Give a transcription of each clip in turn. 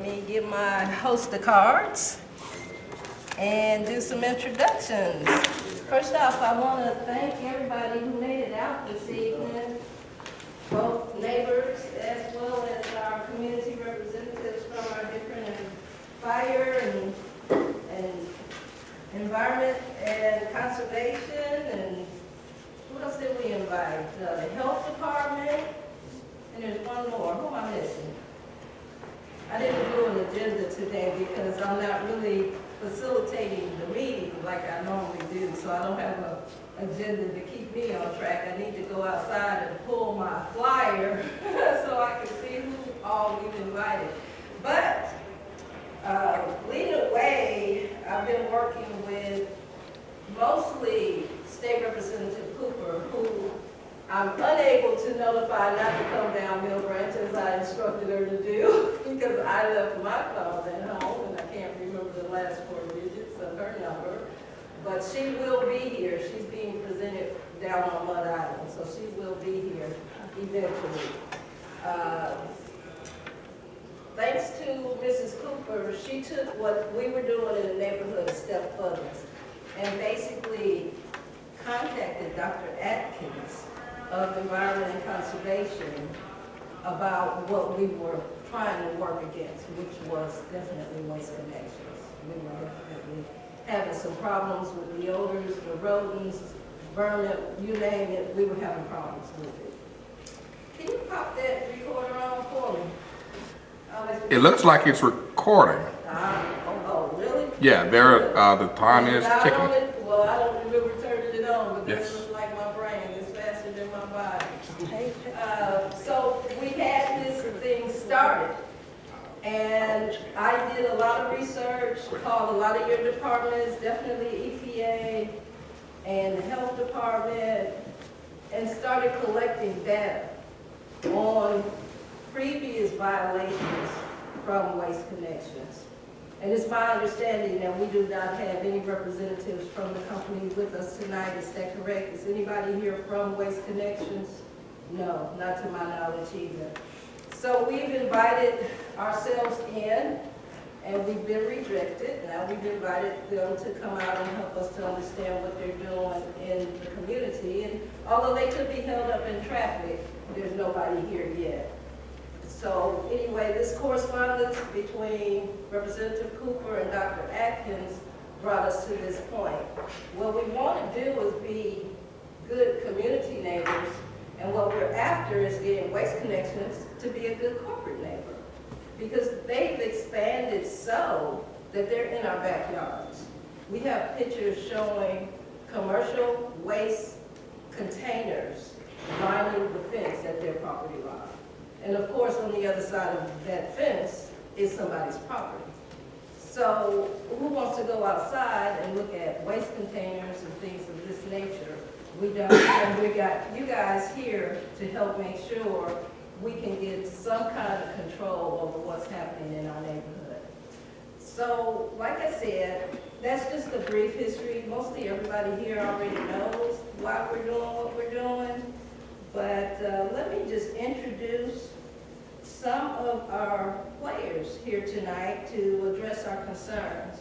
me get my host of cards and do some introductions. First off, I want to thank everybody who made it out this evening, both neighbors as well as our community representatives from our different fire and environment and conservation, and who else did we invite? The health department, and there's one more. Who am I missing? I didn't do an agenda today because I'm not really facilitating the meeting like I normally do, so I don't have an agenda to keep me on track. I need to go outside and pull my flyer so I can see who all we've invited. But leading the way, I've been working with mostly State Representative Cooper, who I'm unable to notify not to come down Mill Branch as I instructed her to do because I left my phone at home and I can't remember the last 4 digits of her number. But she will be here. She's being presented down on Mud Island, so she will be here eventually. Thanks to Mrs. Cooper, she took what we were doing in the neighborhood a step further and basically contacted Dr. Atkins of Environment and Conservation about what we were trying to work against, which was definitely waste connections. We were definitely having some problems with the odors, the rodents, vermin, you name it, we were having problems with it. Can you pop that recorder on for me? It looks like it's recording. Oh, really? Yeah, there. The time is ticking. Well, I don't remember turning it on, but this is like my brain. It's faster than my body. So we had this thing started, and I did a lot of research, called a lot of your departments, definitely EPA and the health department, and started collecting data on previous violations from Waste Connections. And it's my understanding that we do not have any representatives from the company with us tonight. Is that correct? Is anybody here from Waste Connections? No, not to my knowledge either. So we've invited ourselves in, and we've been rejected. Now we've invited them to come out and help us to understand what they're doing in the community. And although they could be held up in traffic, there's nobody here yet. So anyway, this correspondence between Representative Cooper and Dr. Atkins brought us to this point. What we want to do is be good community neighbors, and what we're after is getting Waste Connections to be a good corporate neighbor, because they've expanded so that they're in our backyards. We have pictures showing commercial waste containers lining the fence at their property line. And of course, on the other side of that fence is somebody's property. So who wants to go outside and look at waste containers and things of this nature? We don't, and we got you guys here to help make sure we can get some kind of control over what's happening in our neighborhood. So, like I said, that's just a brief history. Mostly everybody here already knows why we're doing what we're doing. But let me just introduce some of our players here tonight to address our concerns.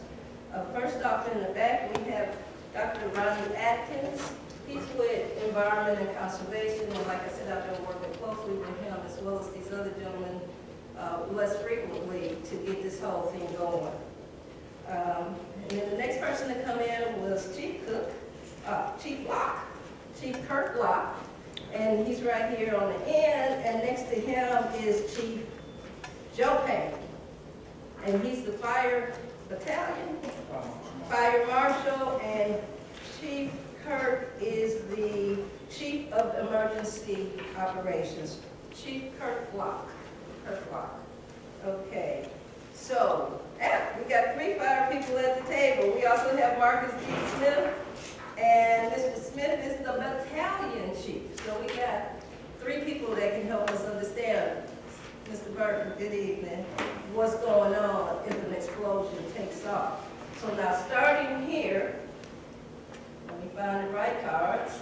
First off, in the back, we have Dr. Ronnie Atkins. He's with Environment and Conservation, and like I said, I've been working closely with him as well as these other gentlemen less frequently to get this whole thing going. And then the next person to come in was Chief Kurt Locke. And he's right here on the end, and next to him is Chief Joe Payne. And he's the fire battalion, fire marshal, and Chief Kurt is the Chief of Emergency Operations. Chief Kurt Locke. Okay, so we got 3 fire people at the table. We also have Marcus D. Smith. And Mr. Smith is the battalion chief. So we got 3 people that can help us understand, Mr. Burton, good evening, what's going on if an explosion takes off. So now starting here, let me find the right cards.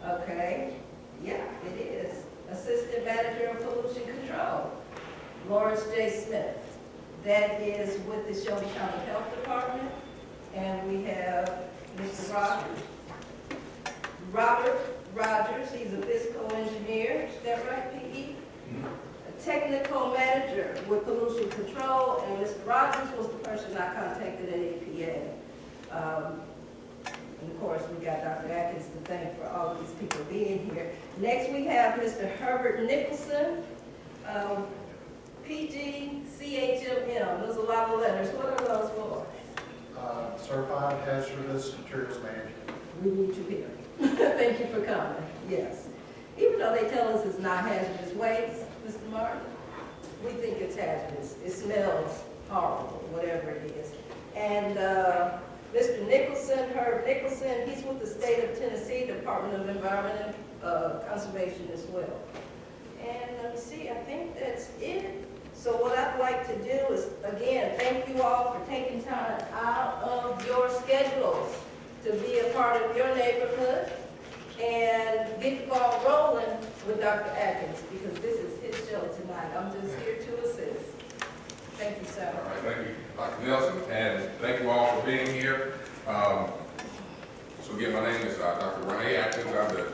Okay, yeah, it is. Assistant Manager of Pollution Control, Lawrence J. Smith. that is with the Shelby County Health Department. And we have Mr. Robert Rogers, he's a physical engineer, is that right, PE? A technical manager with pollution control, and Mr. Rogers was the person I contacted at EPA. And of course, we got Dr. Atkins to thank for all of these people being here. Next, we have Mr. Herbert Nicholson, PGCHMM. There's a lot of letters. What are those for? Certified Hazardous Materials Management. We need you here. Thank you for coming. Yes. Even though they tell us it's not hazardous waste, Mr. Martin, we think it's hazardous. It smells horrible, whatever it is. And Mr. Nicholson, Herb Nicholson, he's with the State of Tennessee Department of Environment and Conservation as well. And let me see, I think that's it. So what I'd like to do is, again, thank you all for taking time out of your schedules to be a part of your neighborhood and get the ball rolling with Dr. Atkins, because this is his show tonight. I'm just here to assist. Thank you, sir. All right, thank you, Dr. Nelson, and thank you all for being here. So again, my name is Dr. Renee Atkins. I'm the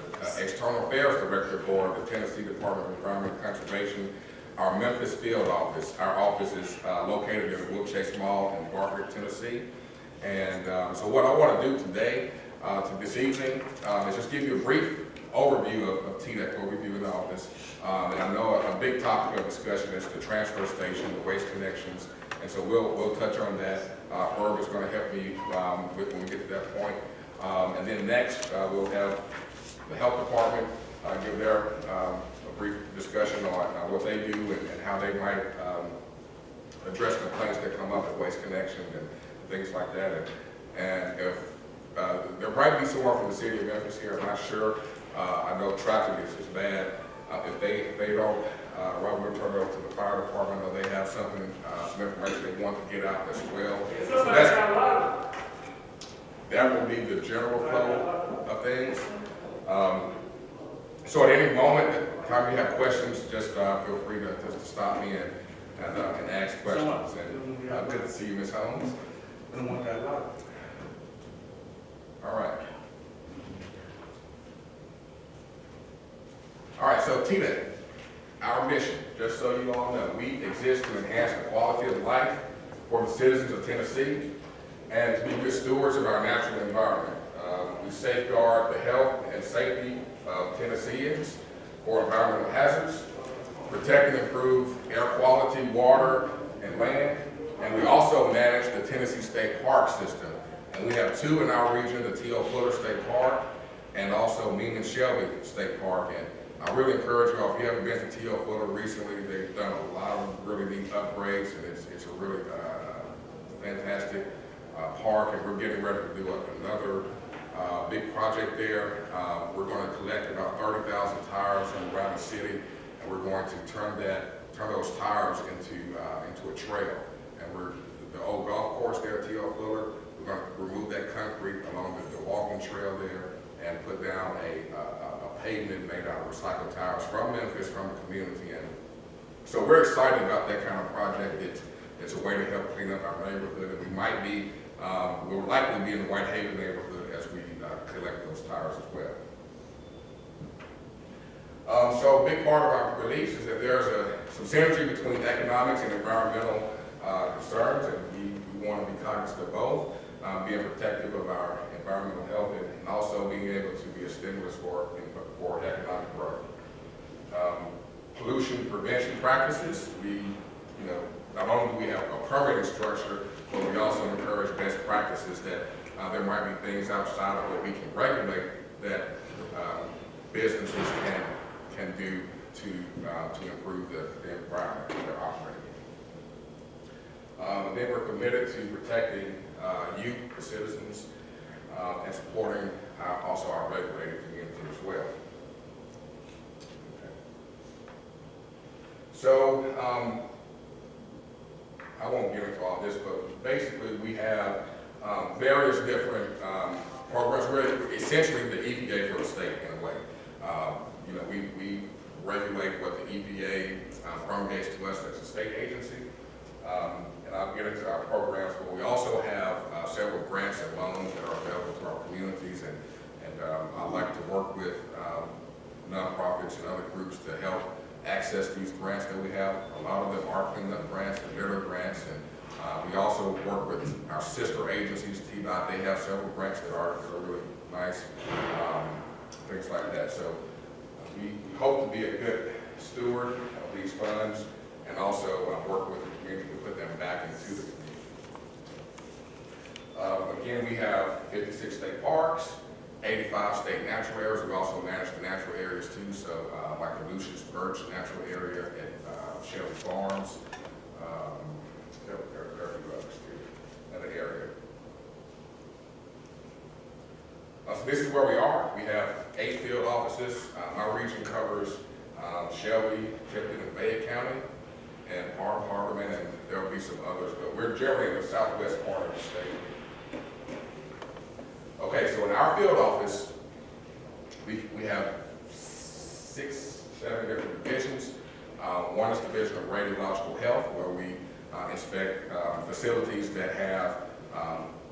External Affairs Director for the Tennessee Department of Environment and Conservation, our Memphis field office. Our office is located in the Wilkes Mall in Bartlett, Tennessee. And so what I want to do today, this evening, is just give you a brief overview of TDEC, what we do in the office. And I know a big topic of discussion is the transfer station, the waste connections. And so we'll touch on that. Herb is going to help me when we get to that point. And then next, we'll have the health department give their a brief discussion on what they do and how they might address complaints that come up at Waste Connections and things like that. And if there might be someone from the city of Memphis here, I'm not sure. I know traffic is bad. If they don't, Robert will turn it over to the fire department, or they have something, some information they want to get out as well. So that will be the general flow of things. So at any moment, time you have questions, just feel free to stop me and ask questions. And good to see you, Ms. Holmes. I don't want that loud. All right. All right, so TDEC, our mission, just so you all know, we exist to enhance the quality of life for the citizens of Tennessee and to be good stewards of our natural environment. We safeguard the health and safety of Tennesseans for environmental hazards, protect and improve air quality, water, and land, and we also manage the Tennessee State Park system. And we have two in our region, the T.O. Fuller State Park and also Mean Shelby State Park. And I really encourage you all, if you haven't been to T.O. Fuller recently, they've done a lot of really neat upgrades, and it's a really fantastic park, and we're getting ready to do another big project there. We're going to collect about 30,000 tires from around the city, and we're going to turn those tires into a trail. And the old golf course there at T.O. Fuller, we're going to remove that concrete along the walking trail there and put down a pavement made out of recycled tires from Memphis, from the community. And so we're excited about that kind of project. It's a way to help clean up our neighborhood, and we might be, we'll likely be in the Whitehaven neighborhood as we collect those tires as well. So a big part of our release is that there's some synergy between economics and environmental concerns, and we want to be cognizant of both, being protective of our environmental health and also being able to be a stimulus for economic growth. Pollution prevention practices, not only do we have a permitting structure, but we also encourage best practices that there might be things outside of what we can regulate that businesses can do to improve the environment that they're operating in. And then we're committed to protecting youth, the citizens, and supporting also our regulated community as well. Okay. So I won't get into all this, but basically we have various different programs. We're essentially the EPA for the state in a way. We regulate what the EPA promulgates to us as a state agency, And I'll get into our programs, but we also have several grants and loans that are available to our communities, and I like to work with nonprofits and other groups to help access these grants that we have. A lot of them are cleanup grants and litter grants, and we also work with our sister agencies, TDOT. They have several grants that are really nice, things like that. So we hope to be a good steward of these funds, and also work with the community to put them back into the community. Again, we have 56 state parks, 85 state natural areas. We also manage the natural areas too, so like the Lucius Birch Natural Area at Shelby Farms. There are a few others too, another area. So this is where we are. We have 8 field offices. My region covers Shelby, Tipton, and Fayette County, and part of Hardeman, and there will be some others, but we're generally in the southwest part of the state. Okay, so in our field office, we have 6, 7 different divisions. One is the Division of Radiological Health, where we inspect facilities that have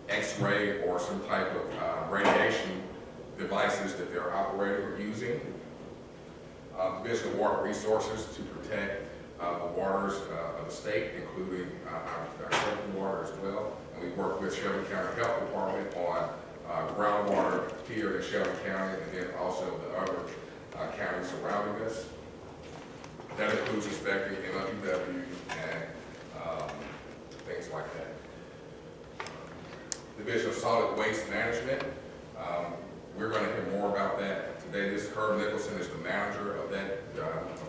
X-ray or some type of radiation devices that they're operating or using. Division of Water Resources to protect the waters of the state, including our drinking water as well. And we work with Shelby County Health Department on groundwater here in Shelby County, and then also the other counties surrounding us. That includes inspecting MLW and things like that. Division of Solid Waste Management. We're going to hear more about that today. This Herb Nicholson is the manager of that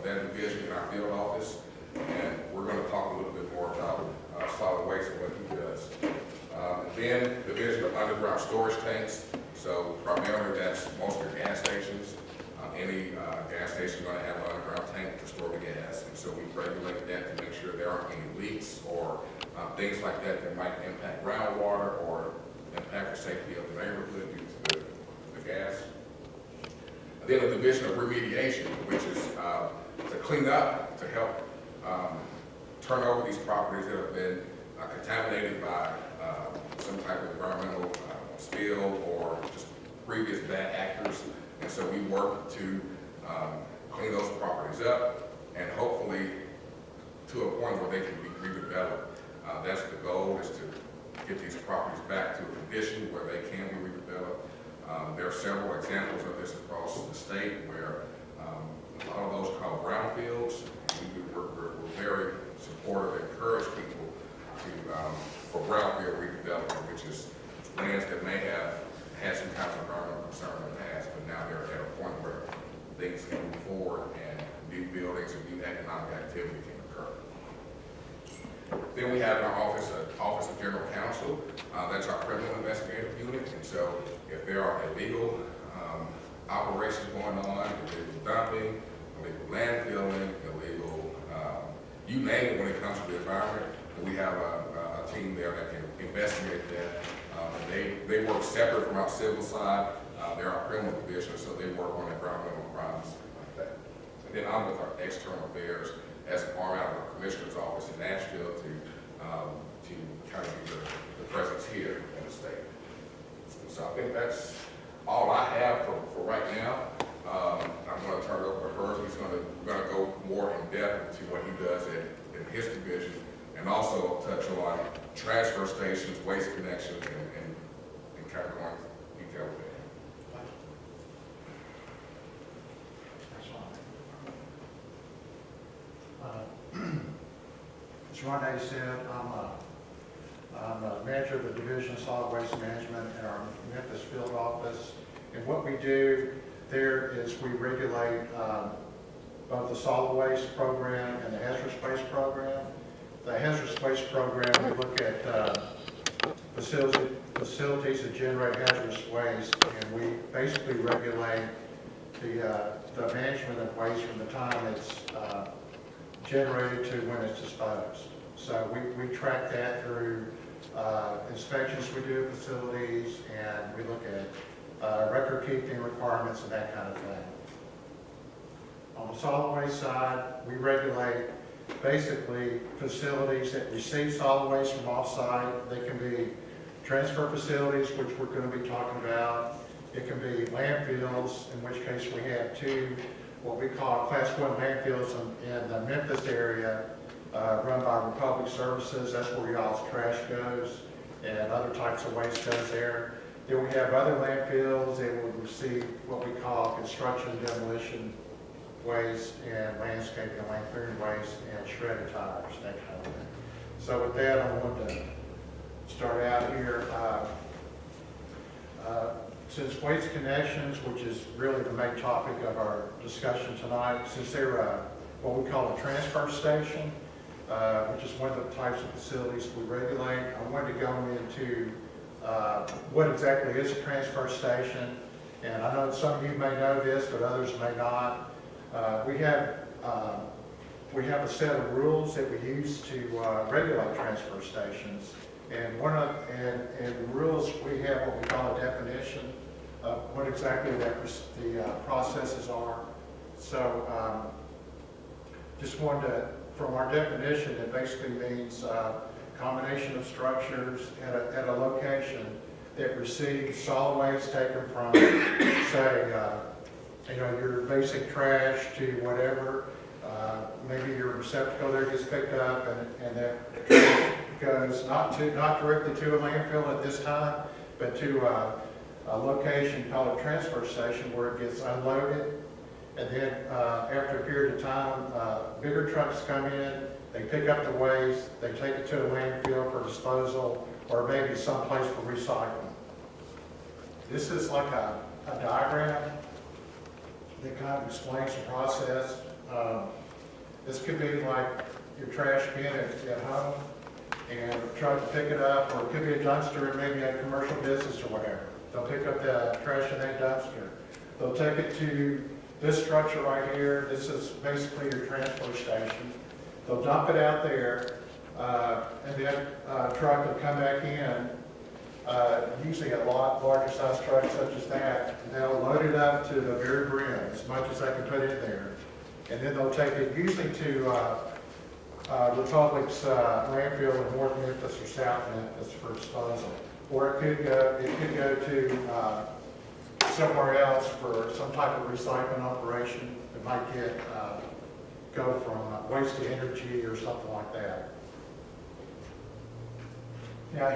division in our field office, and we're going to talk a little bit more about solid waste and what he does. Then Division of Underground Storage Tanks. So primarily that's most of your gas stations. Any gas station going to have an underground tank to store the gas, and so we regulate that to make sure there aren't any leaks or things like that that might impact groundwater or impact the safety of the neighborhood due to the gas. And then a Division of Remediation, which is to clean up, to help turn over these properties that have been contaminated by some type of environmental spill or just previous bad actors. And so we work to clean those properties up and hopefully to a point where they can be redeveloped. That's the goal, is to get these properties back to a condition where they can be redeveloped. There are several examples of this across the state where a lot of those are called brownfields. We're very supportive and encourage people to for brownfield redevelopment, which is lands that may have had some kind of environmental concern in the past, but now they're at a point where things can move forward and new buildings and new economic activity can occur. Then we have our Office of General Counsel. That's our criminal investigative unit, and so if there are illegal operations going on, illegal dumping, illegal landfilling, illegal, you name it when it comes to the environment, we have a team there that can investigate that. They work separate from our civil side. They're our criminal division, so they work on environmental crimes like that. And then I'm with our external affairs as an arm out of the commissioner's office in Nashville to kind of be the presence here in the state. So I think that's all I have for right now. I'm going to turn it over to Herb. We're going to go more in depth into what he does in his division, and also touch on transfer stations, waste connections, and kind of go into detail with that. As Ronnie said, I'm a manager of the Division of Solid Waste Management in our Memphis field office. And what we do there is we regulate both the solid waste program and the hazardous waste program. The hazardous waste program, we look at facilities that generate hazardous waste, and we basically regulate the management of waste from the time it's generated to when it's disposed. So we track that through inspections we do of facilities, and we look at record keeping requirements and that kind of thing. On the solid waste side, we regulate basically facilities that receive solid waste from off-site. They can be transfer facilities, which we're going to be talking about. It can be landfills, in which case we have two, what we call Class 1 landfills in the Memphis area, run by Republic Services. That's where y'all's trash goes and other types of waste goes there. Then we have other landfills that will receive what we call construction demolition waste and landscaping and land clearing waste and shredded tires, that kind of thing. So with that, I want to start out here. Since Waste Connections, which is really the main topic of our discussion tonight, since they're what we call a transfer station, which is one of the types of facilities we regulate, I wanted to go into what exactly is a transfer station. And I know some of you may know this, but others may not. We have a set of rules that we use to regulate transfer stations. And and the rules, we have what we call a definition of what exactly the processes are. So just wanted to, from our definition, it basically means combination of structures at a location that receives solid waste taken from, say, your basic trash to whatever. Maybe your receptacle there gets picked up, and that trash goes not directly to a landfill at this time, but to a location called a transfer station where it gets unloaded. And then after a period of time, bigger trucks come in, they pick up the waste, they take it to a landfill for disposal, or maybe someplace for recycling. This is like a diagram that kind of explains the process. This could be like your trash bin at home, and try to pick it up, or it could be a dumpster in maybe a commercial business or whatever. They'll pick up the trash in that dumpster. They'll take it to this structure right here. This is basically your transfer station. They'll dump it out there, and then a truck will come back in, usually a lot larger size truck such as that, and they'll load it up to the very brim, as much as they can put in there. And then they'll take it usually to Republic's landfill in North Memphis or South Memphis for disposal. Or it could go to somewhere else for some type of recycling operation. It might go from waste to energy or something like that. Now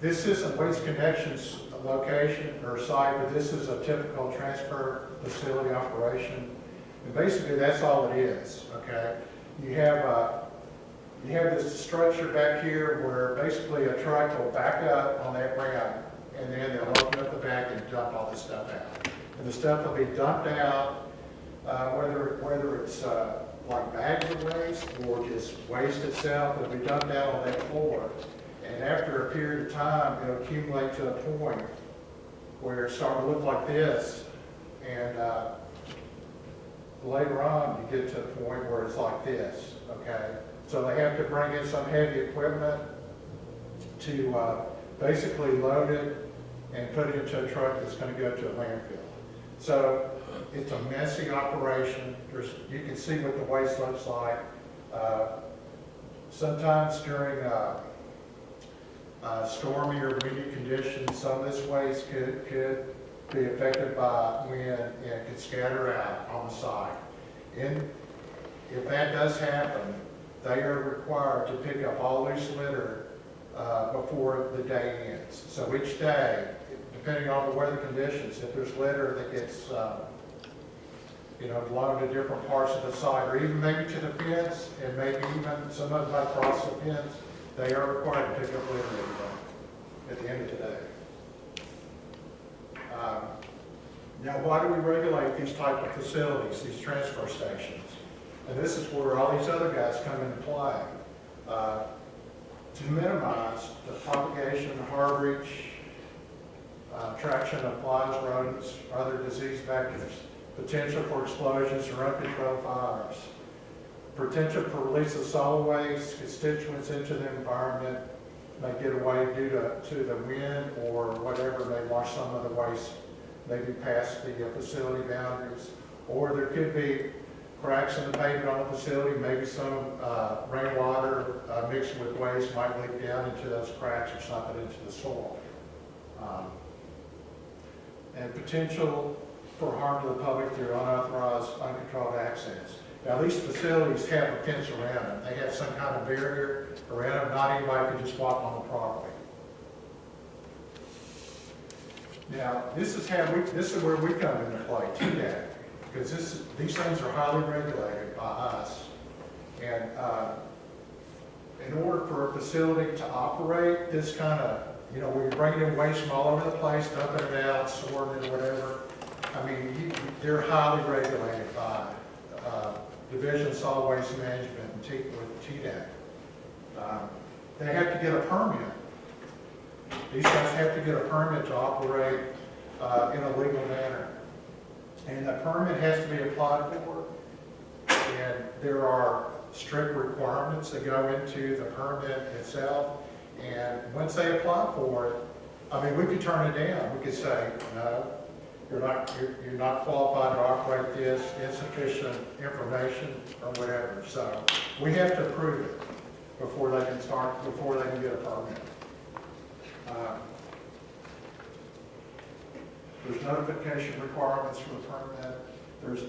this isn't Waste Connections location or site, but this is a typical transfer facility operation. And basically that's all it is, okay? You have this structure back here where basically a truck will back up on that ramp, and then they'll open up the back and dump all this stuff out. And the stuff will be dumped out, whether it's like bags of waste or just waste itself, it'll be dumped out on that floor. And after a period of time, it'll accumulate to a point where it's starting to look like this. And later on, you get to a point where it's like this, okay? So they have to bring in some heavy equipment to basically load it and put it into a truck that's going to go to a landfill. So it's a messy operation. You can see what the waste looks like. Sometimes during stormy or windy conditions, some of this waste could be affected by wind and could scatter out on the site. And if that does happen, they are required to pick up all loose litter before the day ends. So each day, depending on the weather conditions, if there's litter that gets blown to different parts of the site, or even maybe to the fence, and maybe even some of them might cross the fence, they are required to pick up litter every day at the end of the day. Now, why do we regulate these type of facilities, these transfer stations? And this is where all these other guys come into play. To minimize the propagation of harborage, traction of flies, rodents, other disease vectors, potential for explosions or uncontrolled fires, potential for release of solid waste, constituents into the environment may get away due to the wind or whatever, may wash some of the waste maybe past the facility boundaries, or there could be cracks in the pavement on the facility, maybe some rainwater mixed with waste might leak down into those cracks or something into the soil. And potential for harm to the public through unauthorized, uncontrolled access. Now, these facilities have a fence around them. They have some kind of barrier around them. Not anybody can just walk on the property. Now, this is where we come into play, TDAC, because these things are highly regulated by us. And in order for a facility to operate this kind of, you know, we're bringing in waste from all over the place, dumping it out, sorting it, whatever. I mean, they're highly regulated by Division of Solid Waste Management and with TDAC. They have to get a permit. These guys have to get a permit to operate in a legal manner. And the permit has to be applied for. And there are strict requirements that go into the permit itself. And once they apply for it, I mean, we could turn it down. We could say, no, you're not qualified to operate this, insufficient information, or whatever. So we have to approve it before they can get a permit. There's notification requirements for the permit. There's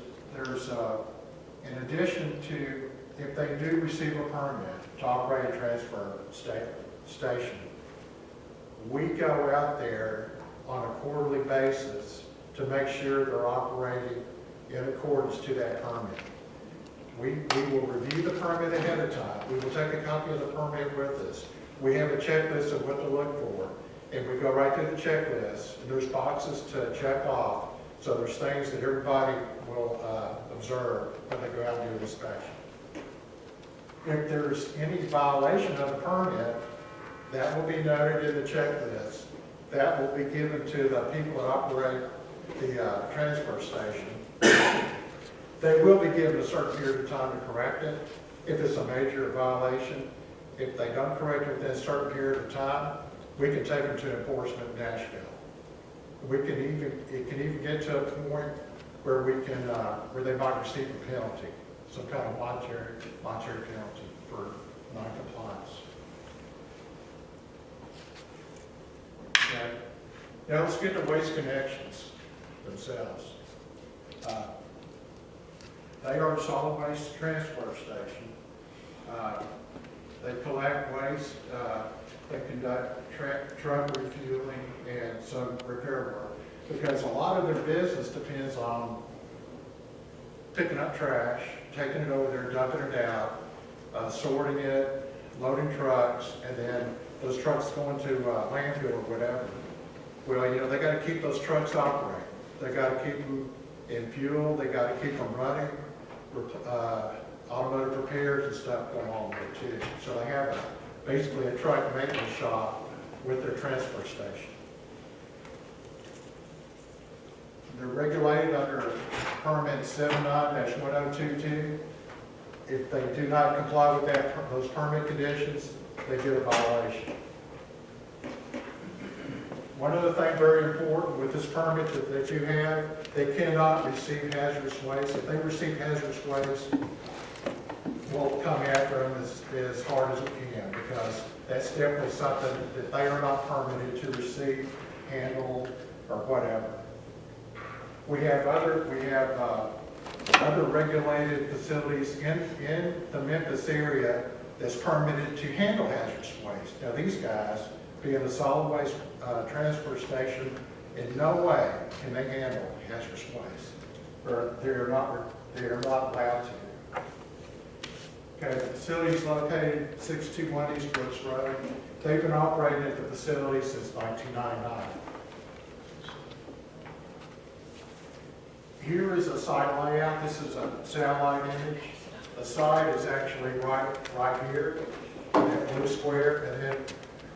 in addition to, if they do receive a permit to operate a transfer station, we go out there on a quarterly basis to make sure they're operating in accordance to that permit. We will review the permit ahead of time. We will take a copy of the permit with us. We have a checklist of what to look for, and we go right to the checklist. And there's boxes to check off, so there's things that everybody will observe when they go out and do an inspection. If there's any violation of the permit, that will be noted in the checklist. That will be given to the people that operate the transfer station. They will be given a certain period of time to correct it if it's a major violation. If they don't correct it within a certain period of time, we can take them to enforcement in Nashville. It can even get to a point where where they might receive a penalty, some kind of monetary penalty for non-compliance. Okay. Now let's get to Waste Connections themselves. They are a solid waste transfer station. They collect waste, they conduct truck refueling and some repair work, because a lot of their business depends on picking up trash, taking it over there, dumping it out, sorting it, loading trucks, and then those trucks going to landfill or whatever. Well, you know, they got to keep those trucks operating. They got to keep them in fuel. They got to keep them running. Automotive repairs and stuff going on there too. So they have basically a truck maintenance shop with their transfer station. They're regulated under permit 79-1022. If they do not comply with those permit conditions, they get a violation. One other thing very important with this permit that you have, they cannot receive hazardous waste. If they receive hazardous waste, we'll come after them as hard as we can, because that's definitely something that they are not permitted to receive, handle, or whatever. We have other regulated facilities in the Memphis area that's permitted to handle hazardous waste. Now these guys, being a solid waste transfer station, in no way can they handle hazardous waste. They are not allowed to. Okay, the facility is located 621 East Brooks Road. They've been operating at the facility since 1999. Here is a site layout. This is a satellite image. The site is actually right here, in that blue square. And then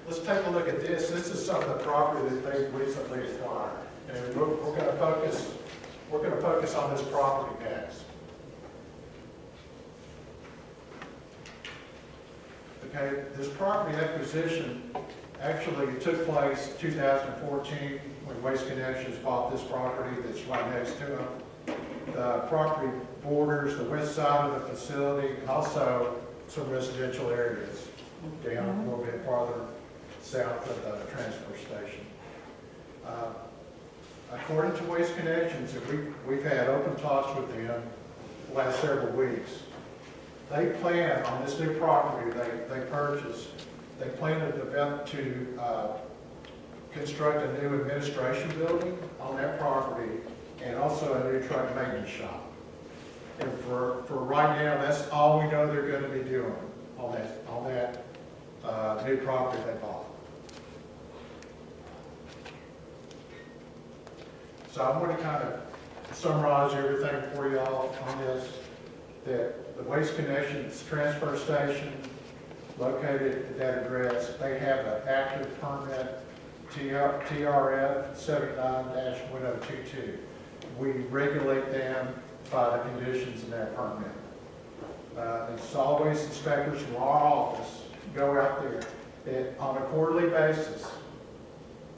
let's take a look at this. This is some of the property that they've recently acquired. And we're going to focus on this property next. Okay, this property acquisition actually took place in 2014 when Waste Connections bought this property that's right next to them. the property borders the west side of the facility, and also some residential areas down a little bit farther south of the transfer station. According to Waste Connections, and we've had open talks with them the last several weeks, they plan on this new property they purchased, they plan to construct a new administration building on that property and also a new truck maintenance shop. And for right now, that's all we know they're going to be doing on that new property they bought. So I'm going to kind of summarize everything for y'all on this. That the Waste Connections transfer station located at that address, they have an active permit, TRF 79-1022. We regulate them by the conditions in that permit. And solid waste inspectors from our office go out there on a quarterly basis,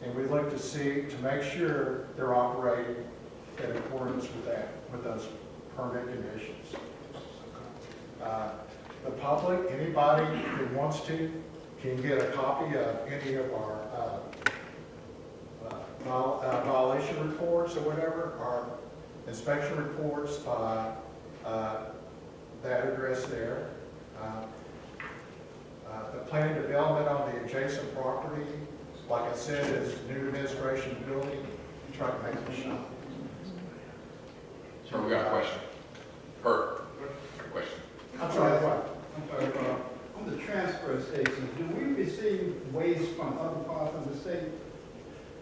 and we look to make sure they're operating in accordance with those permit conditions. The public, anybody who wants to, can get a copy of any of our violation reports or whatever, our inspection reports by that address there. The planned development on the adjacent property, like I said, is new administration building, truck maintenance shop. Sir, we got a question. Herb, question. I'm sorry, what? On the transfer stations, do we receive waste from other parts of the state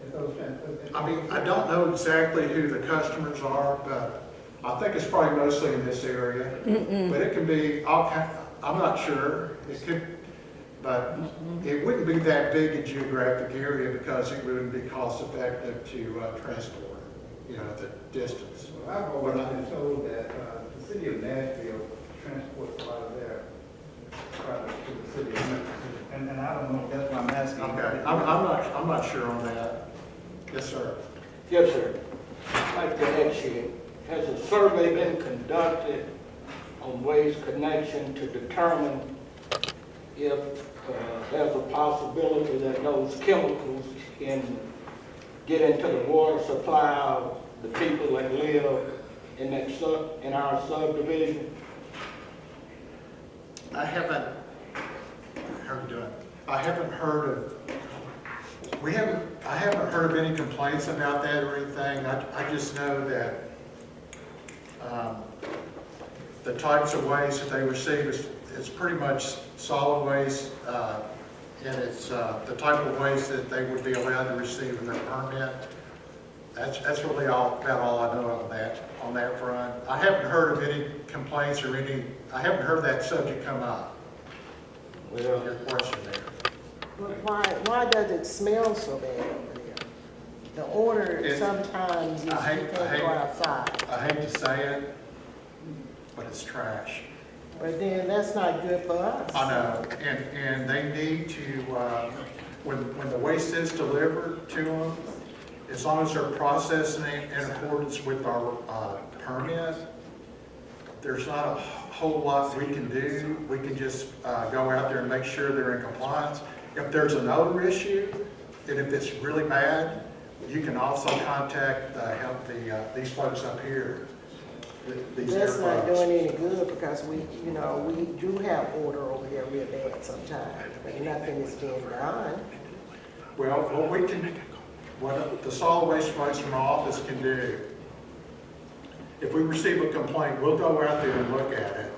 at those transfer stations? I mean, I don't know exactly who the customers are, but I think it's probably mostly in this area. But it can be all kind, I'm not sure. It could, but it wouldn't be that big a geographic area because it wouldn't be cost effective to transport, the distance. Well, I've always been told that the city of Nashville transports a lot of their products to the city of Memphis. And I don't know if that's why I'm asking. Okay, I'm not sure on that. Yes, sir. Yes, sir. I'd like to ask you, has a survey been conducted on Waste Connection to determine if there's a possibility that those chemicals can get into the water supply of the people that live in our subdivision? I haven't heard of any complaints about that or anything. I just know that the types of waste that they receive is pretty much solid waste, and it's the type of waste that they would be allowed to receive in their permit. That's really about all I know on that front. I haven't heard of any complaints or I haven't heard that subject come up. Well, Your question there. But why does it smell so bad over there? The odor sometimes is you can't go outside. I hate to say it, but it's trash. But then that's not good for us. I know, and they need to, when the waste is delivered to them, as long as they're processing it in accordance with our permit, there's not a whole lot we can do. We can just go out there and make sure they're in compliance. If there's an odor issue, and if it's really bad, you can also contact these folks up here. That's not doing any good because we do have odor over here real bad sometimes, but nothing is being done. Well, what the solid waste folks from our office can do, if we receive a complaint, we'll go out there and look at it.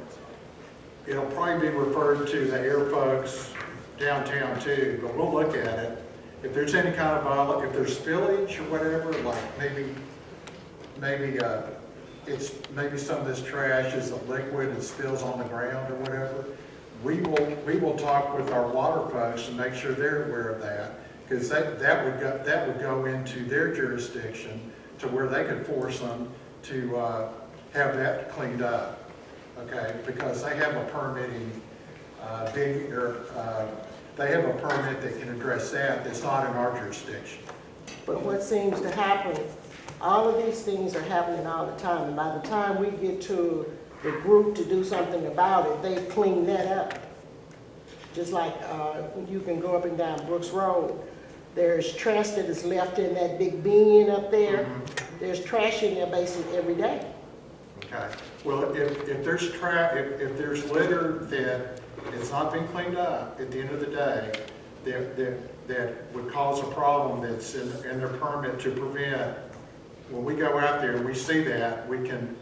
It'll probably be referred to the air folks downtown too, but we'll look at it. If there's any kind of if there's spillage or whatever, like maybe some of this trash is a liquid and spills on the ground or whatever, we will talk with our water folks and make sure they're aware of that, because that would go into their jurisdiction to where they could force them to have that cleaned up, okay? Because they have a permitting they have a permit that can address that. That's not in our jurisdiction. But what seems to happen All of these things are happening all the time, and by the time we get to the group to do something about it, they clean that up. Just like you can go up and down Brooks Road. There's trash that is left in that big bin up there. There's trash in there basically every day. Okay, well, if there's litter that it's not been cleaned up at the end of the day, that would cause a problem that's in their permit to prevent, when we go out there and we see that, we can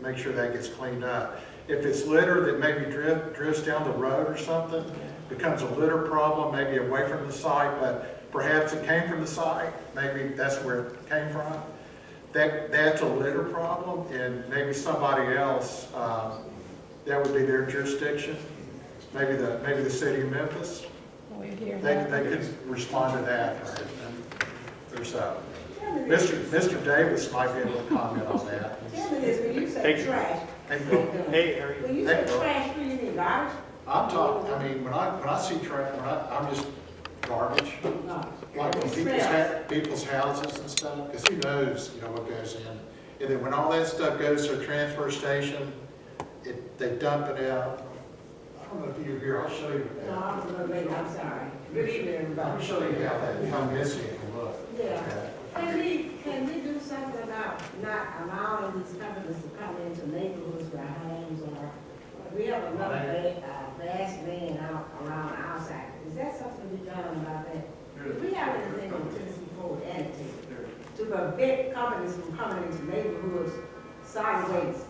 make sure that gets cleaned up. If it's litter that maybe drifts down the road or something, becomes a litter problem, maybe away from the site, but perhaps it came from the site, maybe that's where it came from. That's a litter problem, and maybe somebody else, that would be their jurisdiction. Maybe the city of Memphis. They could respond to that or so. Mr. Davis might be able to comment on that. Tell me this, when you say trash, Hey, how are you? when you say trash, what do you mean, garbage? I'm talking, I mean, when I see trash, I'm just garbage. Like in people's houses and stuff, because who knows, what goes in. And then when all that stuff goes to a transfer station, they dump it out. I don't know if you're here, I'll show you. No, I'm sorry. Good evening, everybody. I'll show you how messy it can look. Yeah. Can we do something about not allowing these companies to come into neighborhoods where homes are? We have another vast van out around outside. Is that something to be done about that? If we have anything on Tennessee Forward attitude to prevent companies from coming into neighborhoods sideways,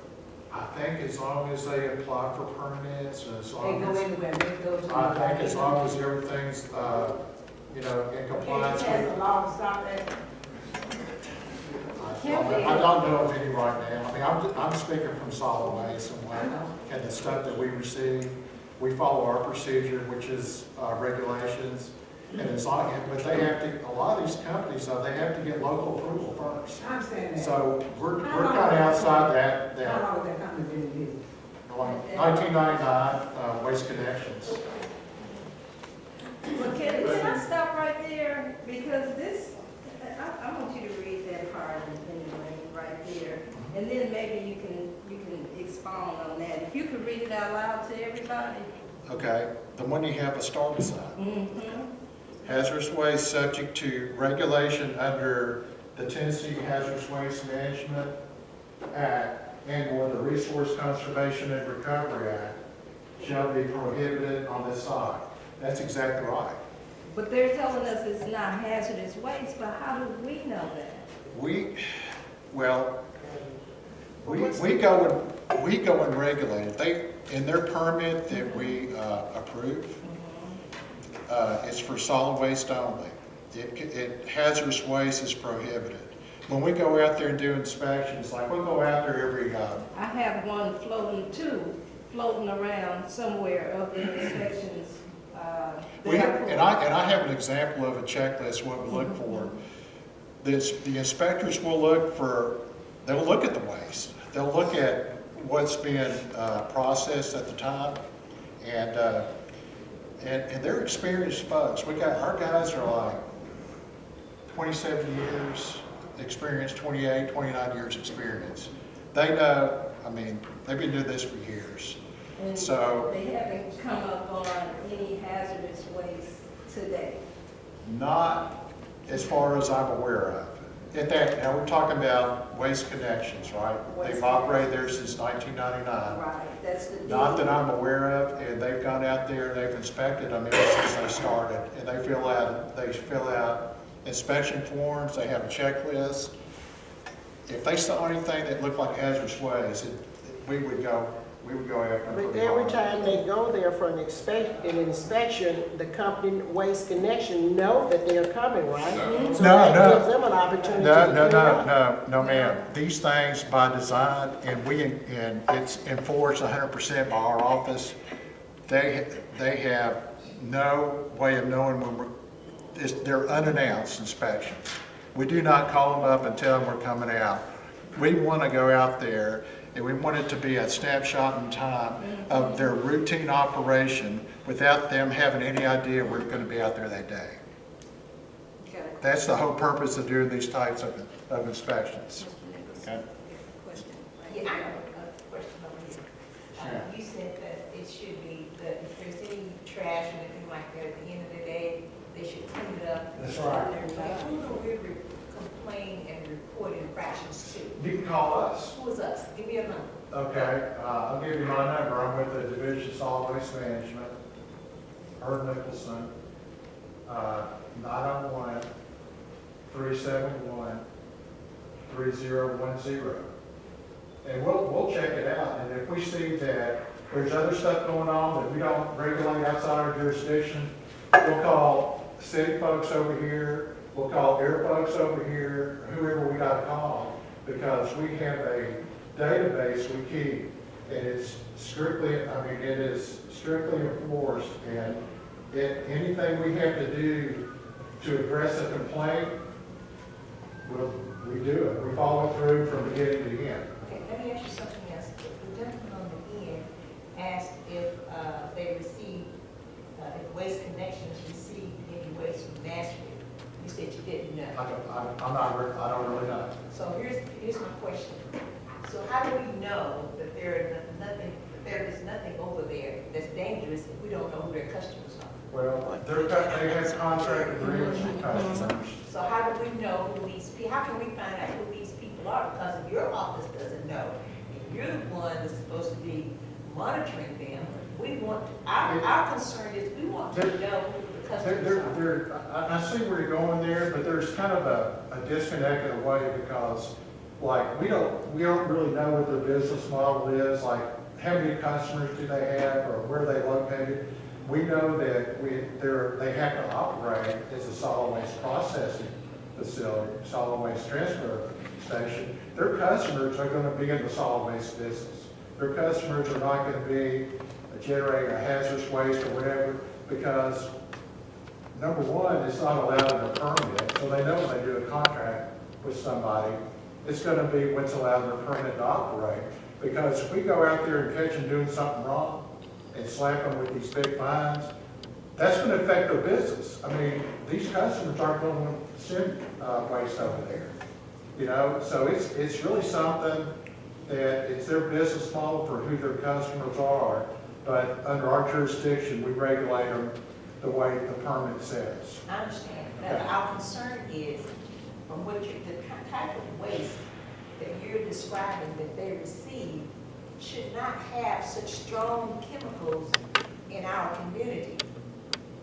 I think as long as they apply for permits and as they long go as, anywhere, they go to. I think as long as everything's, in compliance Has with. a law to stop that? I don't know of any right now. I mean, I'm speaking from solid waste and the stuff that we receive. We follow our procedure, which is regulations. And it's like, but they have to, a lot of these companies, though, they have to get local approval first. I understand that. So we're kind of outside that. How long has that company been in business? 1999, Waste Connections. Well, can I stop right there? Because this, I want you to read that part anyway, right there. And then maybe you can expound on that. If you could read it out loud to everybody. Okay, the one you have a start aside. Hazardous waste subject to regulation under the Tennessee Hazardous Waste Management Act and/or the Resource Conservation and Recovery Act shall be prohibited on this site. That's exactly right. But they're telling us it's not hazardous waste, but how do we know that? We go and regulate it. They, in their permit that we approve, it's for solid waste only. Hazardous waste is prohibited. When we go out there and do inspections, like we'll go out there every. I have one floating around somewhere of the inspections. And I have an example of a checklist what we look for. The inspectors will they'll look at the waste. They'll look at what's been processed at the time, and they're experienced folks. Our guys are like 27 years experience, 28, 29 years experience. They know, I mean, they've been doing this for years. And So they haven't come up on any hazardous waste today. not as far as I'm aware of. Now we're talking about Waste Connections, right? They've operated there since 1999. Right, that's the deal. Not that I'm aware of, and they've gone out there, they've inspected them ever since they started, and they fill out inspection forms, they have a checklist. If they saw anything that looked like hazardous waste, we would go after them. But every time they go there for an inspection, the company Waste Connection know that they're coming, right? So that gives them an opportunity to clean up. No, ma'am. These things by design, and it's enforced 100% by our office. They have no way of knowing when they're unannounced inspections. We do not call them up and tell them we're coming out. We want to go out there, and we want it to be a snapshot in time of their routine operation without them having any idea we're going to be out there that day. Okay. that's the whole purpose of doing these types of inspections. Okay. Yeah, I have a question over here. You said that it should be, that if there's any trash or anything like that, at the end of the day, they should clean it up. That's right. Who do we complain and report infractions to? You can call us. Who is us? Give me a number. Okay, I'll give you my number. I'm with the Division of Solid Waste Management, Herb Nicholson, 901-371-3010. And we'll check it out, and if we see that there's other stuff going on that we don't regulate outside our jurisdiction, we'll call city folks over here, we'll call air folks over here, whoever we gotta call, because we have a database we keep, and it's strictly, it is strictly enforced, and anything we have to do to address a complaint, we do it. We follow through from beginning to end. Okay, let me ask you something else. The gentleman on the end asked if they received, if Waste Connections received any waste from Nashville. You said you didn't know. I don't really know. So here's my question. So how do we know that there is nothing over there that's dangerous if we don't know who their customers are? Well, they have contract agreements with customers. So how do we know who these people, how can we find out who these people are? Because if your office doesn't know, and you're the one that's supposed to be monitoring them, we want, our concern is we want to know who the customers are. I see where you're going there, but there's kind of a disconnect in a way, because like we don't really know what their business model is, like how many customers do they have or where are they located. We know that they have to operate as a solid waste processing facility, solid waste transfer station. Their customers are going to be in the solid waste business. Their customers are not going to be generating a hazardous waste or whatever, because number one, it's not allowed in a permit. So they know when they do a contract with somebody, it's going to be what's allowed in their permit to operate. Because if we go out there and catch them doing something wrong and slap them with these big fines, that's going to affect their business. I mean, these customers aren't going to send waste over there. You know, so it's really something that it's their business model for who their customers are. But under our jurisdiction, we regulate them the way the permit says. I understand, but our concern is from what the type of waste that you're describing that they receive should not have such strong chemicals in our community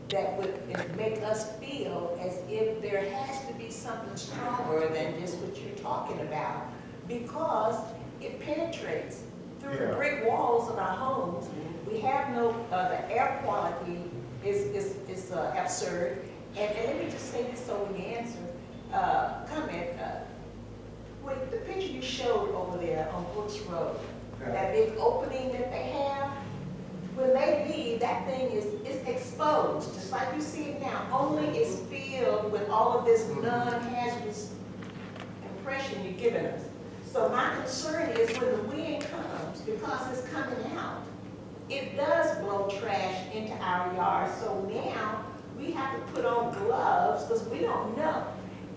that would make us feel as if there has to be something stronger than just what you're talking about, because it penetrates through the brick walls of our homes. We have no, the air quality is absurd. And let me just say this so we can answer, comment. With the picture you showed over there on Brooks Road, that big opening that they have, when they leave, that thing is exposed, just like you see it now, only it's filled with all of this non-hazardous impression you're giving us. So my concern is when the wind comes, because it's coming out, it does blow trash into our yard. So now we have to put on gloves because we don't know.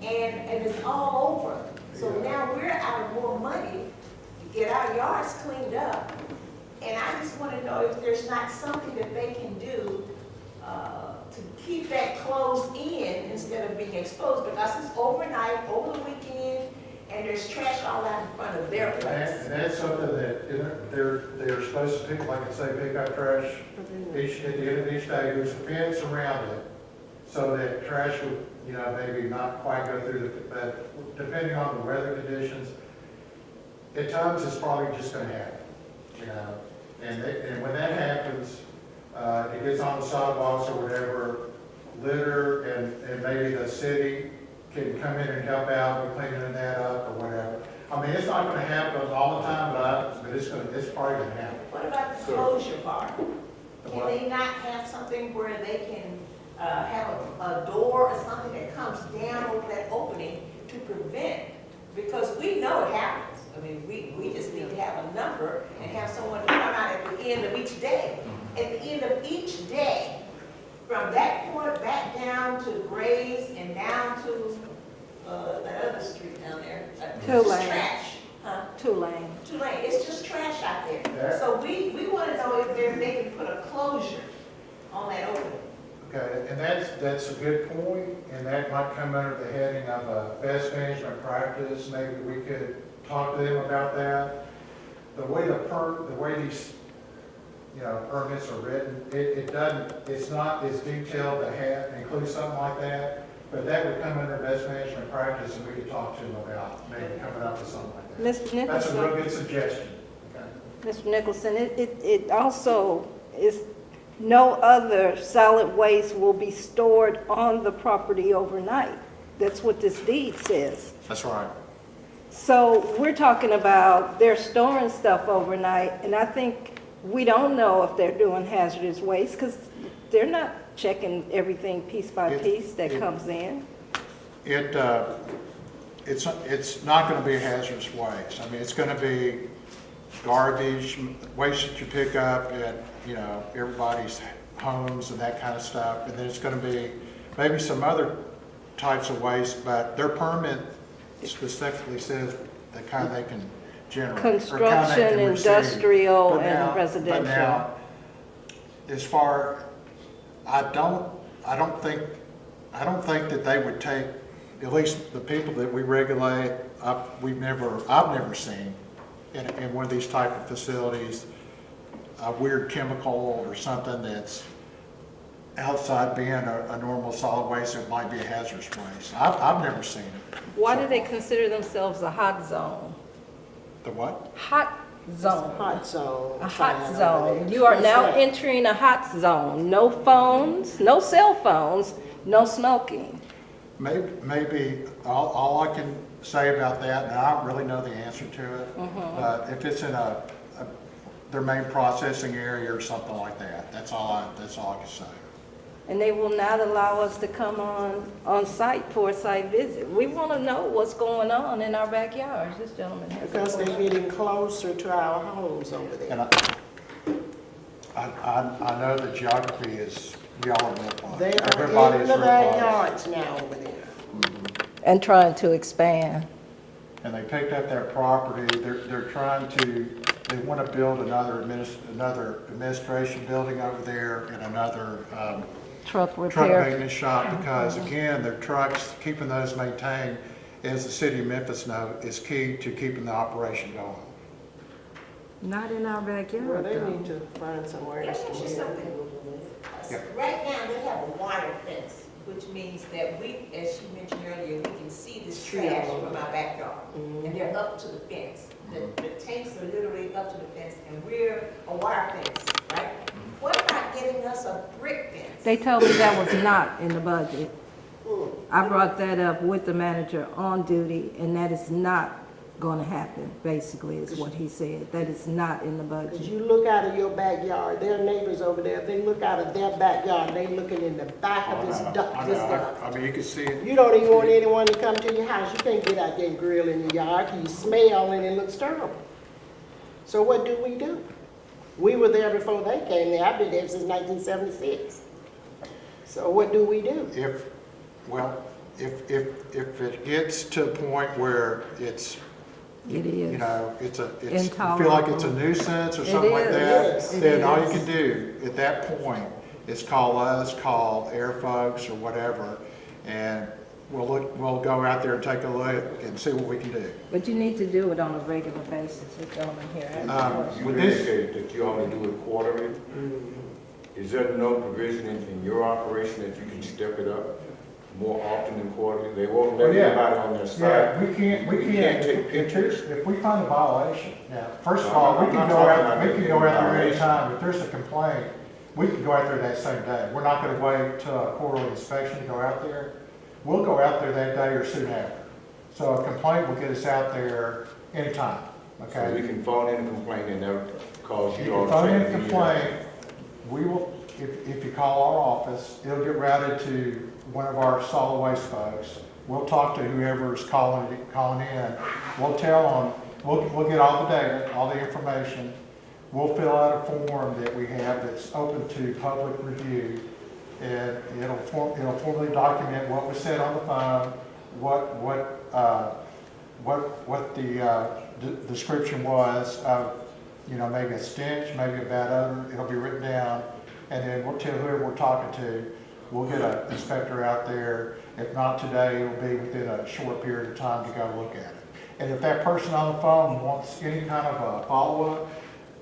And it's all over. So now we're out of more money to get our yards cleaned up. And I just want to know if there's not something that they can do to keep that closed in instead of being exposed, because it's overnight, over the weekend, and there's trash all out in front of their place. And that's something that they're supposed to pick, like I say, pick up trash at the end of each day. There's a fence around it so that trash would, maybe not quite go through but depending on the weather conditions, at times it's probably just going to happen, And when that happens, it gets on the sidewalks or whatever, litter, and maybe the city can come in and help out with cleaning that up or whatever. I mean, it's not going to happen all the time, but it's probably going to happen. What about the closure part? Can they not have something where they can have a door or something that comes down over that opening to prevent? Because we know it happens. I mean, we just need to have a number and have someone come out at the end of each day. At the end of each day, from that point back down to Graves and down to, that other street down there. It's just Tulane. trash, huh? Tulane. Tulane, it's just trash out there. Yeah. So we wanna know if they can put a closure on that opening. Okay, and that's a good point, and that might come under the heading of a best management practice. Maybe we could talk to them about that. The way these, permits are written, it's not as detailed to include something like that, but that would come under best management practice, and we could talk to them about maybe coming up with something like that. Mr. That's a real Nicholson, good suggestion. Okay. Mr. Nicholson, it also is, no other solid waste will be stored on the property overnight. That's what this deed says. That's right. So we're talking about they're storing stuff overnight, and I think we don't know if they're doing hazardous waste because they're not checking everything piece by piece that comes in. It's not going to be hazardous waste. I mean, it's going to be garbage, waste that you pick up at, everybody's homes and that kind of stuff. And then it's going to be maybe some other types of waste, but their permit specifically says the kind they can generate. or kind they Construction, can receive. industrial, But and now- residential. But now, as far, I don't think that they would take, at least the people that we regulate, I've never seen in one of these type of facilities, a weird chemical or something that's outside being a normal solid waste, it might be a hazardous waste. I've never seen it. Why do they consider themselves a hot zone? The what? Hot zone. Hot zone. A sign hot over zone. there. You are What's now that? entering a hot zone. No phones, no cell phones, no smoking. Maybe all I can say about that, and I don't really know the answer to it, but if it's in their main processing area or something like that, that's all I can say. And they will not allow us to come on site for a site visit. We want to know what's going on in our backyards. This gentleman has a Because they're question. getting closer to our homes over there. And I know the geography is, y'all are real close. They are Everybody in is the real close. backyards now over there. And trying to expand. And they picked up that property, they want to build another administration building over there and another Truck truck repair. maintenance shop, because again, their trucks, keeping those maintained, as the city of Memphis know, is key to keeping the operation going. Not in our Well, backyard, they though. need to find somewhere Let else me to ask you live. something. Yeah. Right now, they have a wire fence, which means that we, as she mentioned earlier, we can see this trash from our backyard. And they're up to the fence. The tanks are literally up to the fence, and we're a wire fence, right? What about getting us a brick fence? They told me that was not in the budget. I brought that up with the manager on duty, and that is not going to happen, basically, is what he said. That is not in the Because budget. you look out of your backyard, their neighbors over there, they look out of their backyard, they looking in the back of this duck. I mean, you can see it. You don't even want anyone to come to your house. You can't get out there and grill in your yard because you smell and it looks terrible. So what do? We were there before they came there. I've been there since 1976. So what do? If it gets to a point where it's, It is. you feel like it's a nuisance or something like is. that, Yes, it then all you is. can do at that point is call us, call air folks or whatever, and we'll go out there and take a look and see what we can do. But you need to do it on a regular basis. This gentleman here asked a question. You With this- indicated that you only do it quarterly. Is there no provision in your operation that you can step it up more often than quarterly? They won't let Well, yeah. anybody on their Yeah, side. we can't take pictures. If we find a violation, now, first of No, all, we I'm can not go talking out, about we can any go out there violation. anytime. If there's a complaint, we can go out there that same day. We're not gonna wait till a quarterly inspection to go out there. We'll go out there that day or soon after. So a complaint will get us out there anytime, So okay? we can phone in a complaint and that'll cause You you all can to phone in say a complaint, we will, if you call our office, it'll get routed to one of our solid waste folks. We'll talk to whoever's calling in. We'll tell them, we'll get all the data, all the information. We'll fill out a form that we have that's open to public review. and it'll formally document what was said on the phone, what the description was of, maybe a stench, maybe a bad odor. It'll be written down, and then we'll tell whoever we're talking to. We'll get an inspector out there. If not today, it'll be within a short period of time to go look at it. And if that person on the phone wants any kind of a follow-up,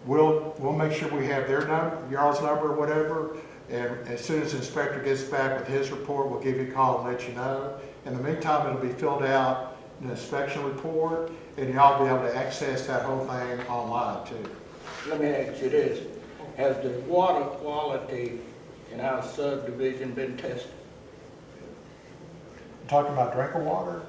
we'll make sure we have their number, y'all's number or whatever. And as soon as the inspector gets back with his report, we'll give you a call and let you know. In the meantime, it'll be filled out, an inspection report, and y'all be able to access that whole thing online too. Let me ask you this, has the water quality in our subdivision been tested? Talking about drinking water